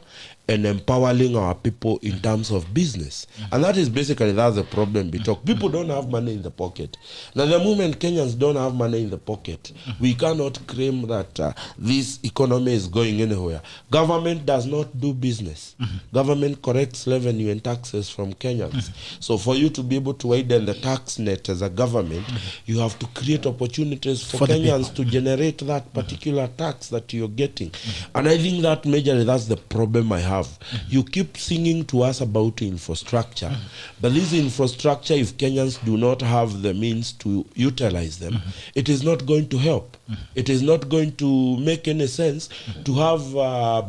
and empowering our people in terms of business. And that's the problem. People don't have money in the pocket. Now, the moment Kenyans don't have money in the pocket, we cannot claim that this economy is going anywhere. Government does not do business. Government collects revenue and taxes from Kenyans. So for you to be able to widen the tax net as a government, you have to create opportunities for Kenyans to generate that particular tax that you're getting. And I think that majorly that's the problem I have have. You keep singing to us about infrastructure, but this infrastructure, if Kenyans do not have the means to utilize them, it is not going to help. It is not going to make any sense to have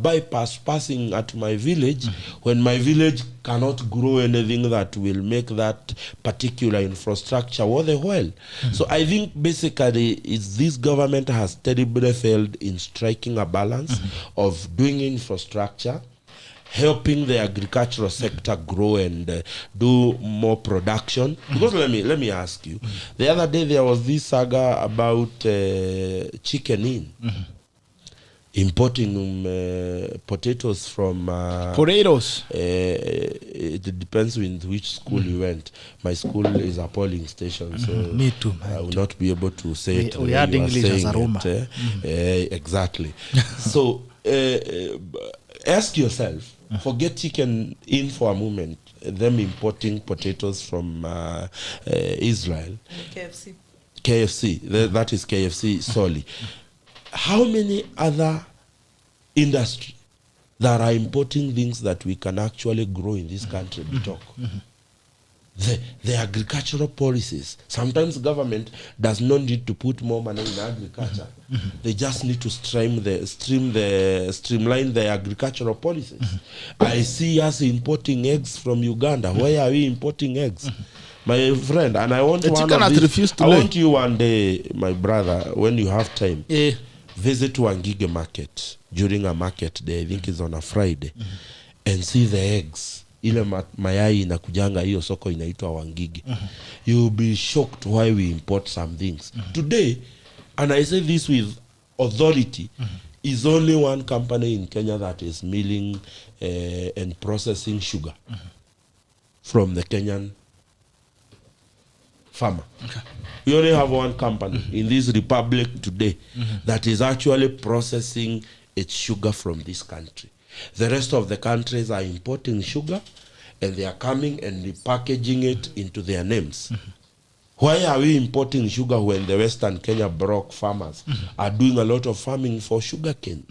bypass passing at my village when my village cannot grow anything that will make that particular infrastructure worthwhile. So I think basically this government has terribly failed in striking a balance of doing infrastructure, helping the agricultural sector grow and do more production. Because let me ask you, the other day there was this saga about Chicken Inn importing potatoes from Potatoes. it depends with which school you went. My school is a polling station, so Me too, I will not be able to say it. We when had you are English as saying a Roma. it, exactly. So ask yourself, forget Chicken Inn for a moment, them importing potatoes from Israel. KFC, that is KFC solely. How many other industries that are importing things that we can actually grow in this country? We talk. The agricultural policies. Sometimes government does not need to put more money in agriculture. They just need to streamline the agricultural policies. I see us importing eggs from Uganda. Why are we importing eggs? My friend, and I want want you one day, my brother, when you have time, visit Wangige market during a market day. I think it's on a Friday, and see the eggs. Ile mayai inakujanga hiyo soko inaitwa Wangige. You'll be shocked why we import some things. Today, and I say this with authority, is only one company in Kenya that is milling and processing sugar from the Kenyan farmer. We only have one company in this republic today that is actually processing its sugar from this country. The rest of the countries are importing sugar, and they are coming and packaging it into their names. Why are we importing sugar when the Western Kenya broke farmers are doing a lot of farming for sugarcane?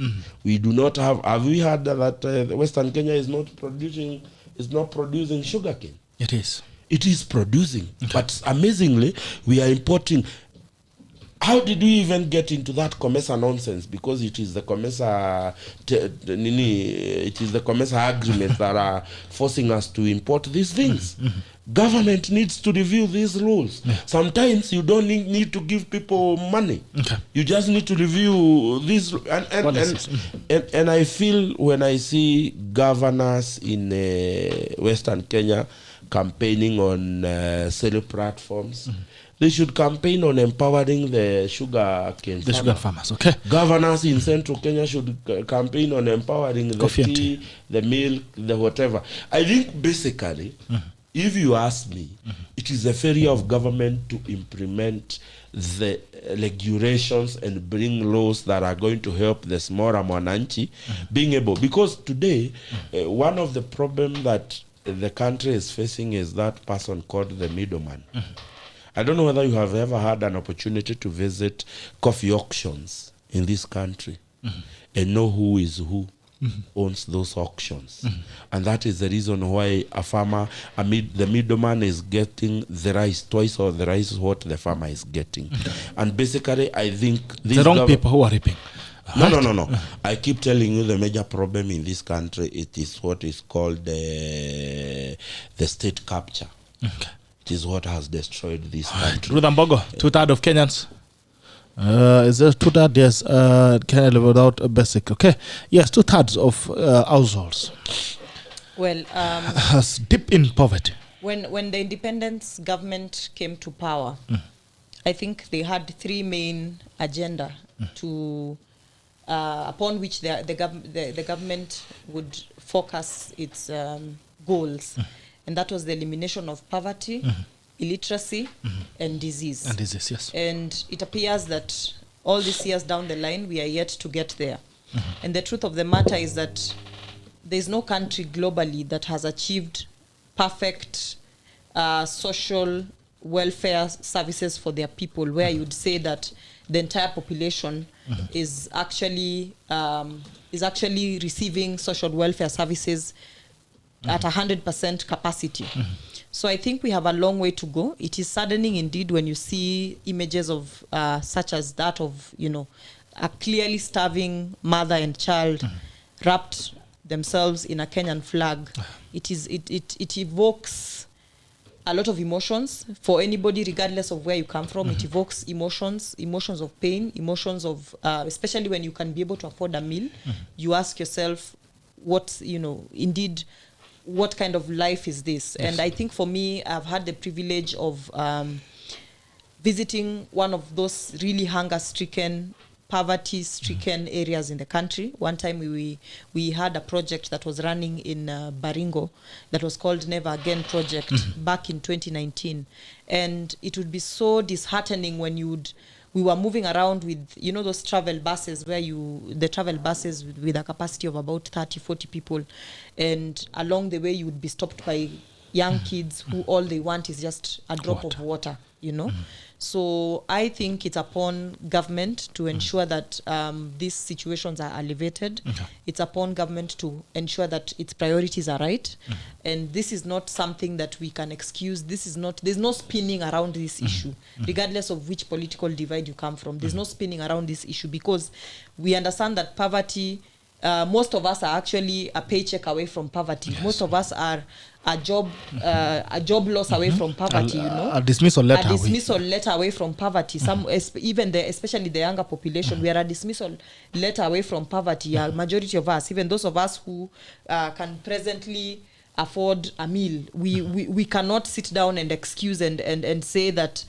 We do not have we heard that Western Kenya is not producing sugarcane? It is. It is producing, but amazingly, we are importing. How did we even get into that COMESA nonsense? Because it is the COMESA, it is the COMESA agreements that are forcing us to import these things. Government needs to review these rules. Sometimes you don't need to give people money. You just need to review these. And I feel when I see governors in Western Kenya campaigning on sale platforms, they should campaign on empowering the sugar farmers. Okay. Governors in Central Kenya should campaign on empowering the tea, the milk, the whatever. I think basically, if you ask me, it is a failure of government to implement the regulations and bring laws that are going to help the smaller mwananchi being able. Because today, one of the problems that the country is facing is that person called the middleman. I don't know whether you have ever had an opportunity to visit coffee auctions in this country and know who is who owns those auctions. And that is the reason why a farmer, the middleman is getting the rice twice or the rice is what the farmer is getting. And basically, I think the wrong people who are reaping. No. I keep telling you the major problem in this country, it is what is called the state capture. It is what has destroyed this country. Ruth AMBOGO, 2/3 of Kenyans. Is there 2/3? Yes. Kenya live without a basic. Okay. Yes, 2/3 of households. Well, deep in poverty. When the independence government came to power, I think they had three main agenda to upon which the government would focus its goals. And that was the elimination of poverty, illiteracy, and disease. And disease, yes. And it appears that all these years down the line, we are yet to get there. And the truth of the matter is that there's no country globally that has achieved perfect social welfare services for their people, where you'd say that the entire population is actually receiving social welfare services at 100% capacity. So I think we have a long way to go. It is saddening indeed when you see images of such as that of, a clearly starving mother and child wrapped themselves in a Kenyan flag. It evokes a lot of emotions for anybody, regardless of where you come from. It evokes emotions of pain, emotions of, especially when you can be able to afford a meal. You ask yourself, what kind of life is this? Yes. And I think for me, I've had the privilege of visiting one of those really hunger-stricken, poverty-stricken areas in the country. One time we had a project that was running in Baringo that was called Never Again Project back in 2019. And it would be so disheartening when we were moving around with, those travel buses the travel buses with a capacity of about 30, 40 people. And along the way, you would be stopped by young kids who all they want is just a drop of water, So I think it's upon government to ensure that these situations are alleviated. It's upon government to ensure that its priorities are right. And this is not something that we can excuse. There's no spinning around this issue, regardless of which political divide you come from. There's no spinning around this issue because we understand that poverty, most of us are actually a paycheck away from poverty. Yes. Most of us are a job loss away from poverty, a dismissal letter away from poverty. Especially the younger population, we are a dismissal letter away from poverty. A majority of us, even those of us who can presently afford a meal, we cannot sit down and excuse and say that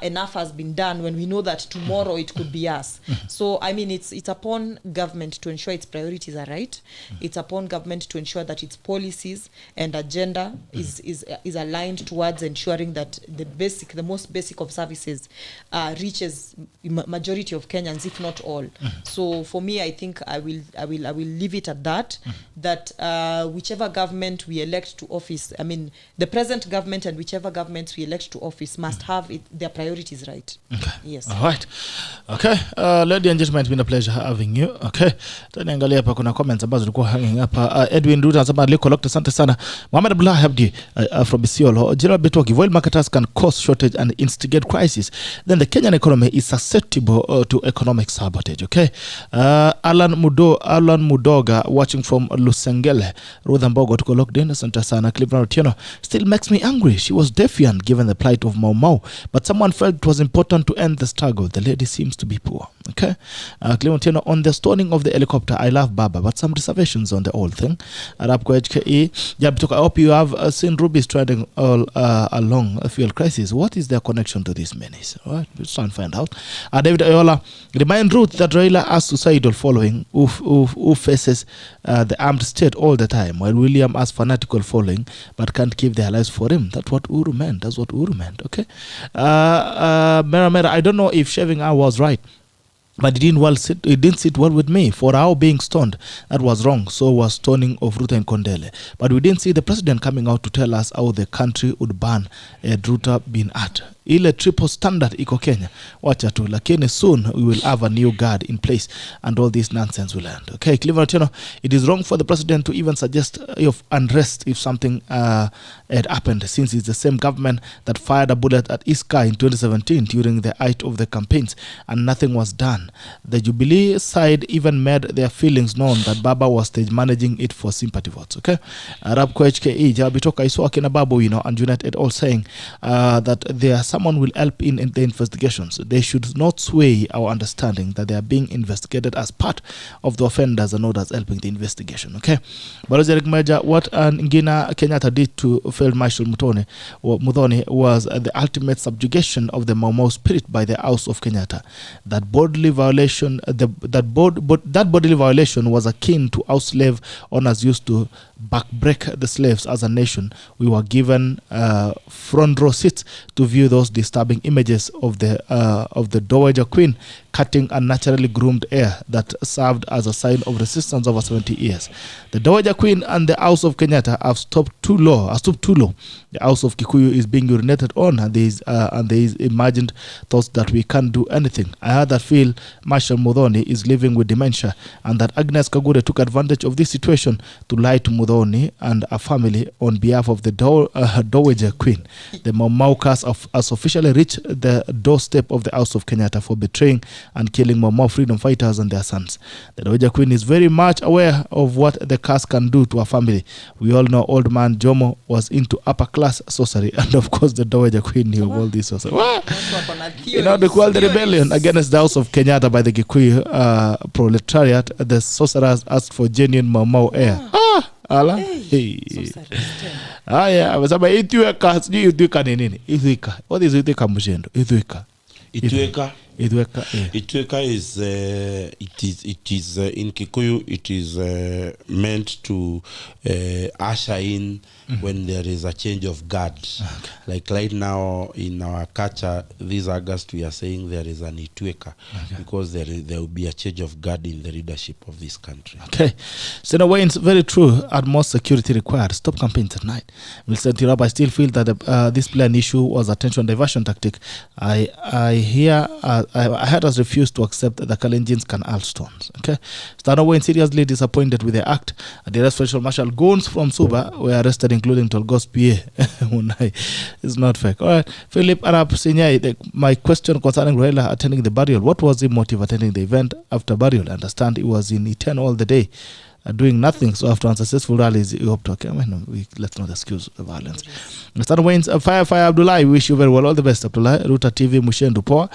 enough has been done when we know that tomorrow it could be us. So I mean, it's upon government to ensure its priorities are right. It's upon government to ensure that its policies and agenda is aligned towards ensuring that the most basic of services reaches majority of Kenyans, if not all. So for me, I think I will leave it at that. That whichever government we elect to office, I mean, the present government and whichever governments we elect to office must have their priorities right. Okay. Yes. All right. Okay. Ladies and gentlemen, it's been a pleasure having you. Okay. Taniangalia hapa kuna comments ambazo zilikuwa hanging hapa. Edwin Ruta anasema liko locked, asante sana. Mohamed Abdullah Abdi from Isiolo. General Betoki, oil marketers can cause shortage and instigate crisis. Then the Kenyan economy is susceptible to economic sabotage. Okay. Alan Mudoga watching from Lusengele. Ruth AMBOGO tuko locked in, asante sana. Cleveland Otieno still makes me angry. She was defiant given the plight of Mau Mau, but someone felt it was important to end the struggle. The lady seems to be poor. Okay. Clementino, on the stoning of the helicopter, I love Baba, but some reservations on the whole thing. Arab HKE, I hope you have seen Ruby striding all along a fuel crisis. What is their connection to this menace? All right, we'll try and find out. David Ayola, remind Ruth that Raila has suicidal following who faces the armed state all the time, while William has fanatical following but can't give their lives for him. That's what Uru meant. Okay. Mera, I don't know if shaving her was right, but it didn't sit well with me. For our being stoned, that was wrong. So was stoning of Ruto and Kondele. But we didn't see the president coming out to tell us how the country would ban Ruto being at. Ile triple standard iko Kenya, wacha tu, lakini soon we will have a new guard in place and all this nonsense will end. Okay, Cleveland, it is wrong for the president to even suggest of unrest if something had happened, since it's the same government that fired a bullet at Iska in 2017 during the height of the campaigns and nothing was done. The Jubilee side even made their feelings known that Baba was stage managing it for sympathy votes. Okay, Arab HKE, Jabitoka Iso Akina Babu, and United all saying that someone will help in the investigations. They should not sway our understanding that they are being investigated as part of the offenders and not as helping the investigation. Okay. Balozi Eric Meja, what Ngina Kenyatta did to Field Marshal Muthoni was the ultimate subjugation of the Mau Mau spirit by the House of Kenyatta. That bodily violation, that bodily violation was akin to how slave owners used to backbreak the slaves. As a nation, we were given front row seats to view those disturbing images of the Dowager Queen cutting unnaturally groomed hair that served as a sign of resistance over 70 years. The Dowager Queen and the House of Kenyatta have stooped too low. The House of Kikuyu is being urinated on, and there is imagined thoughts that we can't do anything. I heard that Phil Marshall Muthoni is living with dementia, and that Agnes Kagure took advantage of this situation to lie to Muthoni and a family on behalf of the Dowager Queen. The Maumaukas has officially reached the doorstep of the House of Kenyatta for betraying and killing Mau freedom fighters and their sons. The Dowager Queen is very much aware of what the curse can do to a family. We all know old man Jomo was into upper class sorcery, and of course the Dowager Queen knew all this sorcery. They call the rebellion against the House of Kenyatta by the Kikuyu proletariat. The sorcerers asked for genuine Mau hair. Ala. Hey. Yeah, amesema Itweka, sijui Itweka ni nini? Itweka. What is Itweka Muchendo? Itweka. Itweka is it is in Kikuyu it is meant to usher in when there is a change of guard. Like right now in our culture, this August we are saying there is an Itweka because there will be a change of guard in the leadership of this country. Okay, Senator Wayne's very true. Utmost security required. Stop campaign tonight. Wilson Tirab, I still feel that this plan issue was a attention diversion tactic. I had us refuse to accept the Kalenjin's canal stones. Okay, Senator Wayne seriously disappointed with the act. The arrest Special Marshal Goons from Suba were arrested, including Tolgos PA. It's not fake. All right, Philip Arab Sinyai, my question concerning Raila attending the burial. What was the motive attending the event after burial? I understand he was in Iten all the day, doing nothing. So after unsuccessful rallies, he hoped to. Okay, let's not excuse the violence. Mr. Wayne's Fire Abdullahi, wish you very well. All the best, Abdullahi. Ruta TV, Muchendo Poa.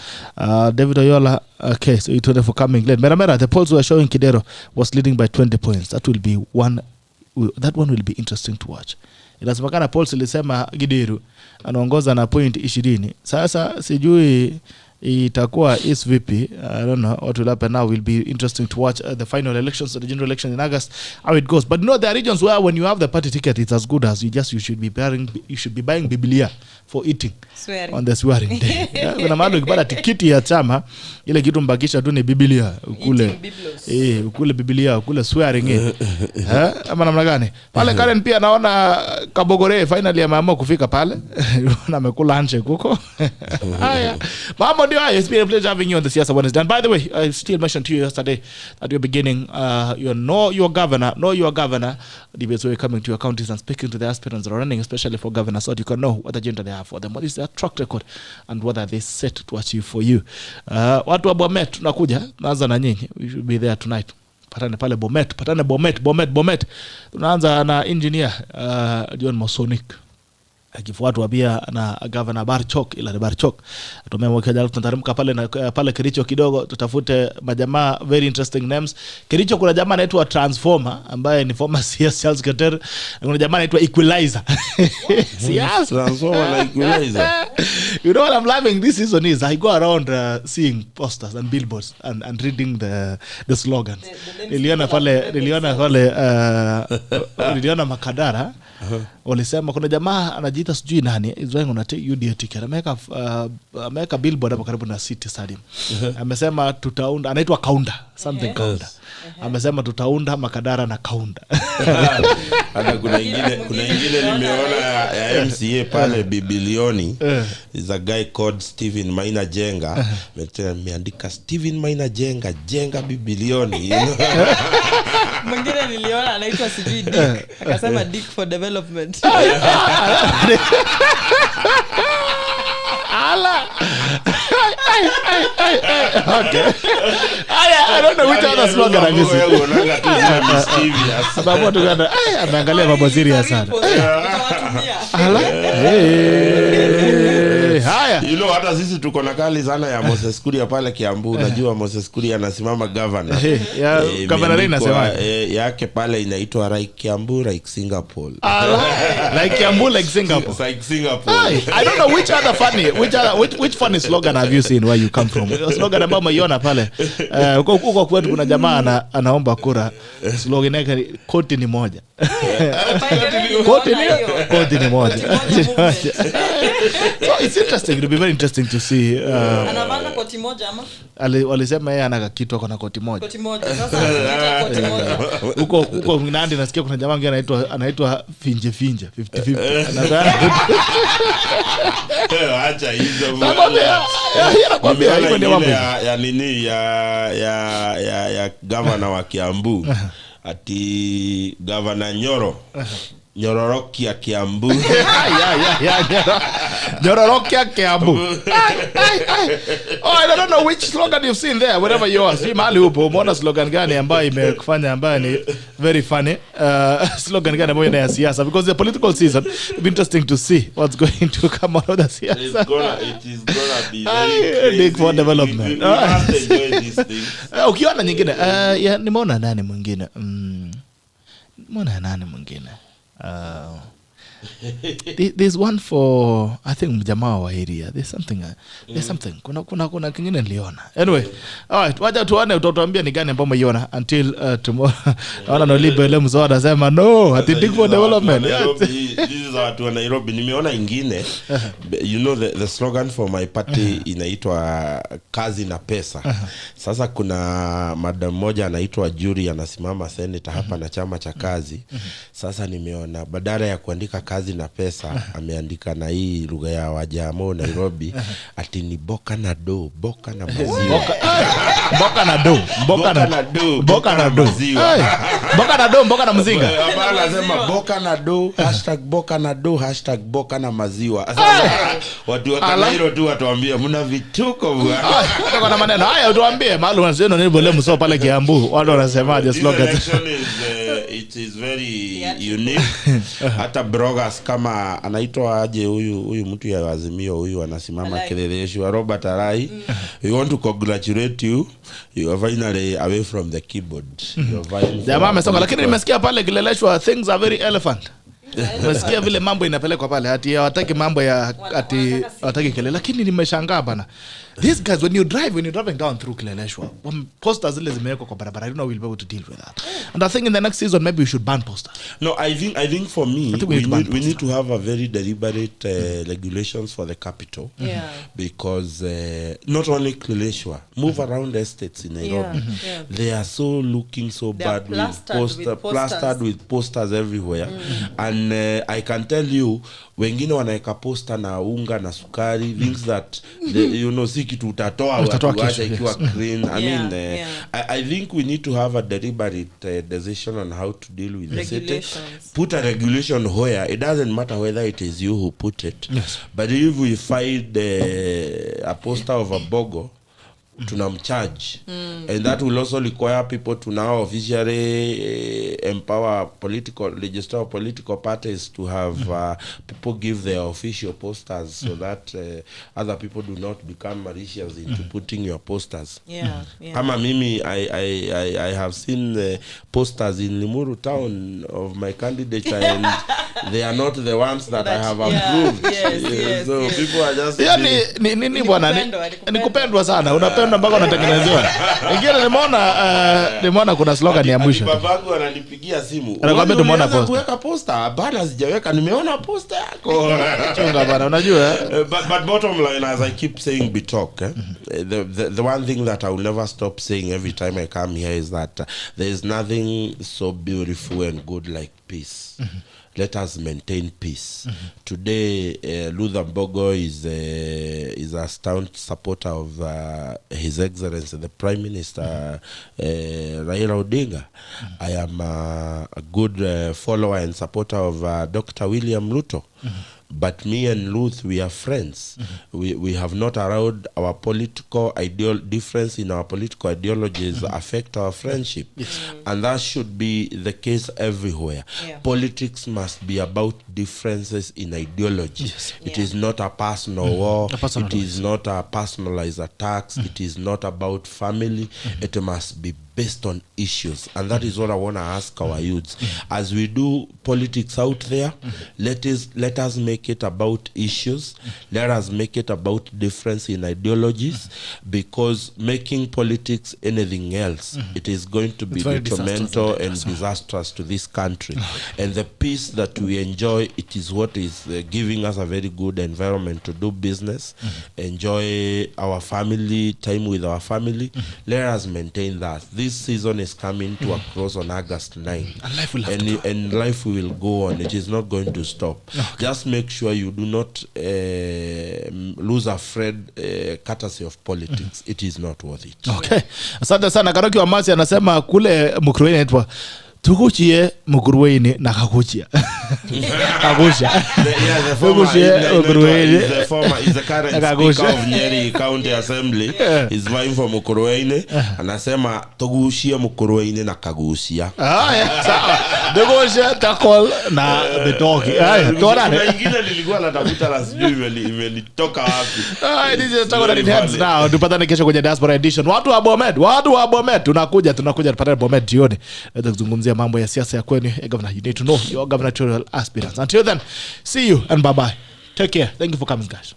David Oyola, okay, so you told them for coming late. Mera, the polls were showing Kidero was leading by 20 points. That one will be interesting to watch. Inasemekana polls ilisema Gideru anaongoza na point 20. Sasa sijui itakuwa is vipi. I don't know what will happen now. Will be interesting to watch the final elections, the general election in August, how it goes. But there are regions where when you have the party ticket, it's as good as you should be buying Biblia for eating swearing on the swearing day. Kuna mahali ukipata tikiti ya chama, ile kitu mbakisha tu ni Biblia ukule Biblia ukule swearing ama namna gani pale. Karen pia naona Kabogore finally ameamua kufika pale na amekula handshake huko. Haya mama, ndio haya. It's been a pleasure having you on the Siasa Wednesday. And by the way, I still mentioned to you yesterday that you're beginning your governor debates where you're coming to your counties and speaking to the aspirants that are running, especially for governor, so that you can know what agenda they have for them, what is their track record, and what are they set to achieve for you. Watu wa Bomet tunakuja, naanza na nyinyi. We should be there tonight. Patane pale Bomet. Tunaanza na engineer John Mosonic, akifuatwa pia na Governor Barchok. Tumemwekea tunateremka pale Kericho kidogo, tutafute majamaa very interesting names. Kericho kuna jamaa anaitwa Transformer ambaye ni former CS Charles Keter. Kuna jamaa anaitwa Equalizer. Siasa Transformer na Equalizer. You know what I'm loving this season is I go around seeing posters and billboards and reading the slogans. Niliona Makadara. Walisema kuna jamaa anajiita sijui nani is going on a UDA ticket. Ameweka billboard hapo karibu na City Stadium. Amesema tutaunda, anaitwa Kaunda something Kaunda. Amesema tutaunda Makadara na Kaunda. Hata kuna ingine nimeona ya MCA pale Bibilioni. Is a guy called Steven Maina Jenga. Ameandika Steven Maina Jenga Bibilioni. Mwingine niliona anaitwa sijui Dick. Akasema Dick for development. Okay. I don't know which other slogan I'm using. Sababu tukana anaangalia mambo serious sana. Haya. You know hata sisi tuko na kali sana ya Moses Kuria pale Kiambu. Unajua Moses Kuria anasimama governor. Governor anasema yake pale inaitwa Like Kiambu like Singapore. Like Kiambu like Singapore. Like Singapore. I don't know which funny slogan have you seen where you come from. Slogan ambayo umeiona pale. Huko kwetu kuna jamaa anaomba kura. Slogan yake koti ni moja. Koti ni moja. So it's interesting, it'll be very interesting to see. Anavanga koti moja ama? Walisema yeye ana kitu ako na koti moja. Koti moja. Sasa anaita koti moja. Huko Nandi nasikia kuna jamaa mwingine anaitwa Finje 50-50. Anadhani acha hizo. Nakwambia hiyo ndio mambo. Ya nini ya governor wa Kiambu. Ati governor Nyororokia Kiambu. Nyororokia Kiambu. Oh, I don't know which slogan you've seen there, wherever you are. Si mahali upo, umeona slogan gani ambayo imekufanya ambayo ni very funny. Slogan gani ambayo ina ya siasa, because the political season, it'll be interesting to see what's going to come out of the siasa. It is gonna be very big for development. We have to enjoy these things. Ukiona nyingine, nimeona nani mwingine? There's one for, I think, jamaa wa area. There's something. Kuna kingine niliona. Anyway, all right, wacha tuone utatuambia ni gani ambao umeiona until tomorrow. Naona Nolibo ile mzoa anasema no, I think for development. This is watu wa Nairobi. Nimeona ingine. You know the slogan for my party inaitwa kazi na pesa. Sasa kuna madam moja anaitwa Jury anasimama senator hapa na chama cha kazi. Sasa nimeona badala ya kuandika kazi na pesa ameandika na hii lugha ya Wajamo Nairobi ati ni boka na maziwa. Boka na do boka na mzinga. Hapa anasema boka na do #boka na maziwa. Watu wa Kanairo tu watuambie mna vituko bwana. Kuna maneno haya utuambie mahali unasema nini bole mso pale Kiambu. Watu wanasemaje slogan? It is very unique. Hata bloggers kama anaitwa aje huyu mtu ya Azimio huyu anasimama Keleleshu wa Robert Arai. We want to congratulate you. You are finally away from the keyboard. Jamaa amesonga, lakini nimesikia pale Keleleshu things are very elephant. Nimesikia vile mambo inapelekwa pale ati hawataki mambo ya ati hawataki kelele, lakini nimeshangaa bana. These guys when you're driving down through Kileleshwa, posters zile zimewekwa kwa barabara, I don't know we'll be able to deal with that. And I think in the next season maybe we should ban posters. No, I think for me we need to have a very deliberate regulations for the capital. Yeah. Because not only Kileleshwa, move around estates in Nairobi. Yeah. They are so looking so bad plastered with posters everywhere. And I can tell you wengine wanaeka poster na unga na sukari, things that si kitu utatoa watu ikiwa clean. I think we need to have a deliberate decision on how to deal with the city. Put a regulation where it doesn't matter whether it is you who put it. Yes. But if we find a poster of a bogo, tunamcharge. And that will also require people to now officially empower register political parties to have people give their official posters so that other people do not become malicious into putting your posters. Kama mimi I have seen the posters in Limuru town of my candidate and they are not the ones that I have approved. So people are just nini bwana ni kupendwa sana, unapenda mpaka unatengenezewa. Ingine nimeona kuna slogan ya mwisho. Babangu ananipigia simu. Anakuambia tumeona poster. Kuweka poster, bana sijaweka, nimeona poster yako. Chunga bana, unajua. But bottom line, as I keep saying Bitok, the one thing that I will never stop saying every time I come here is that there is nothing so beautiful and good like peace. Let us maintain peace. Today, RUTH AMBOGO is a staunch supporter of His Excellency the Prime Minister Raila Odinga. I am a good follower and supporter of Dr. William Ruto. But me and Ruth, we are friends. We have not allowed our political difference in our political ideologies affect our friendship. And that should be the case everywhere. Politics must be about differences in ideology. It is not a personal war. It is not a personalized attacks. It is not about family. It must be based on issues, and that is what I want to ask our youths. As we do politics out there, let us make it about issues. Let us make it about difference in ideologies, because making politics anything else, it is going to be detrimental and disastrous to this country. And the peace that we enjoy, it is what is giving us a very good environment to do business, enjoy our family, time with our family. Let us maintain that. This season is coming to a close on August 9. And life will have and life will go on. It is not going to stop. Just make sure you do not lose a friend courtesy of politics. It is not worth it. Okay. Asante sana. Karoki wa Masi anasema kule Mkuruweni inaitwa tukuchie Mkuruweni na kakuchia. Kakuchia. The former is the current speaker of Nyeri County Assembly. Is vying for Mkuruweni. Anasema tukuchie Mkuruweni na kagusia. Sawa. Tukuchie takol na betoki. Tuonane. Na ingine nilikuwa natafuta la sijui imenitoka wapi. This is talking about hands now. Tupatane kesho kwenye Diaspora Edition. Watu wa Bomet. Tunakuja tupatane Bomet jioni. Tuzungumzia mambo ya siasa ya kwenu. Governor, you need to know your gubernatorial aspirants. Until then, see you and bye-bye. Take care. Thank you for coming, guys.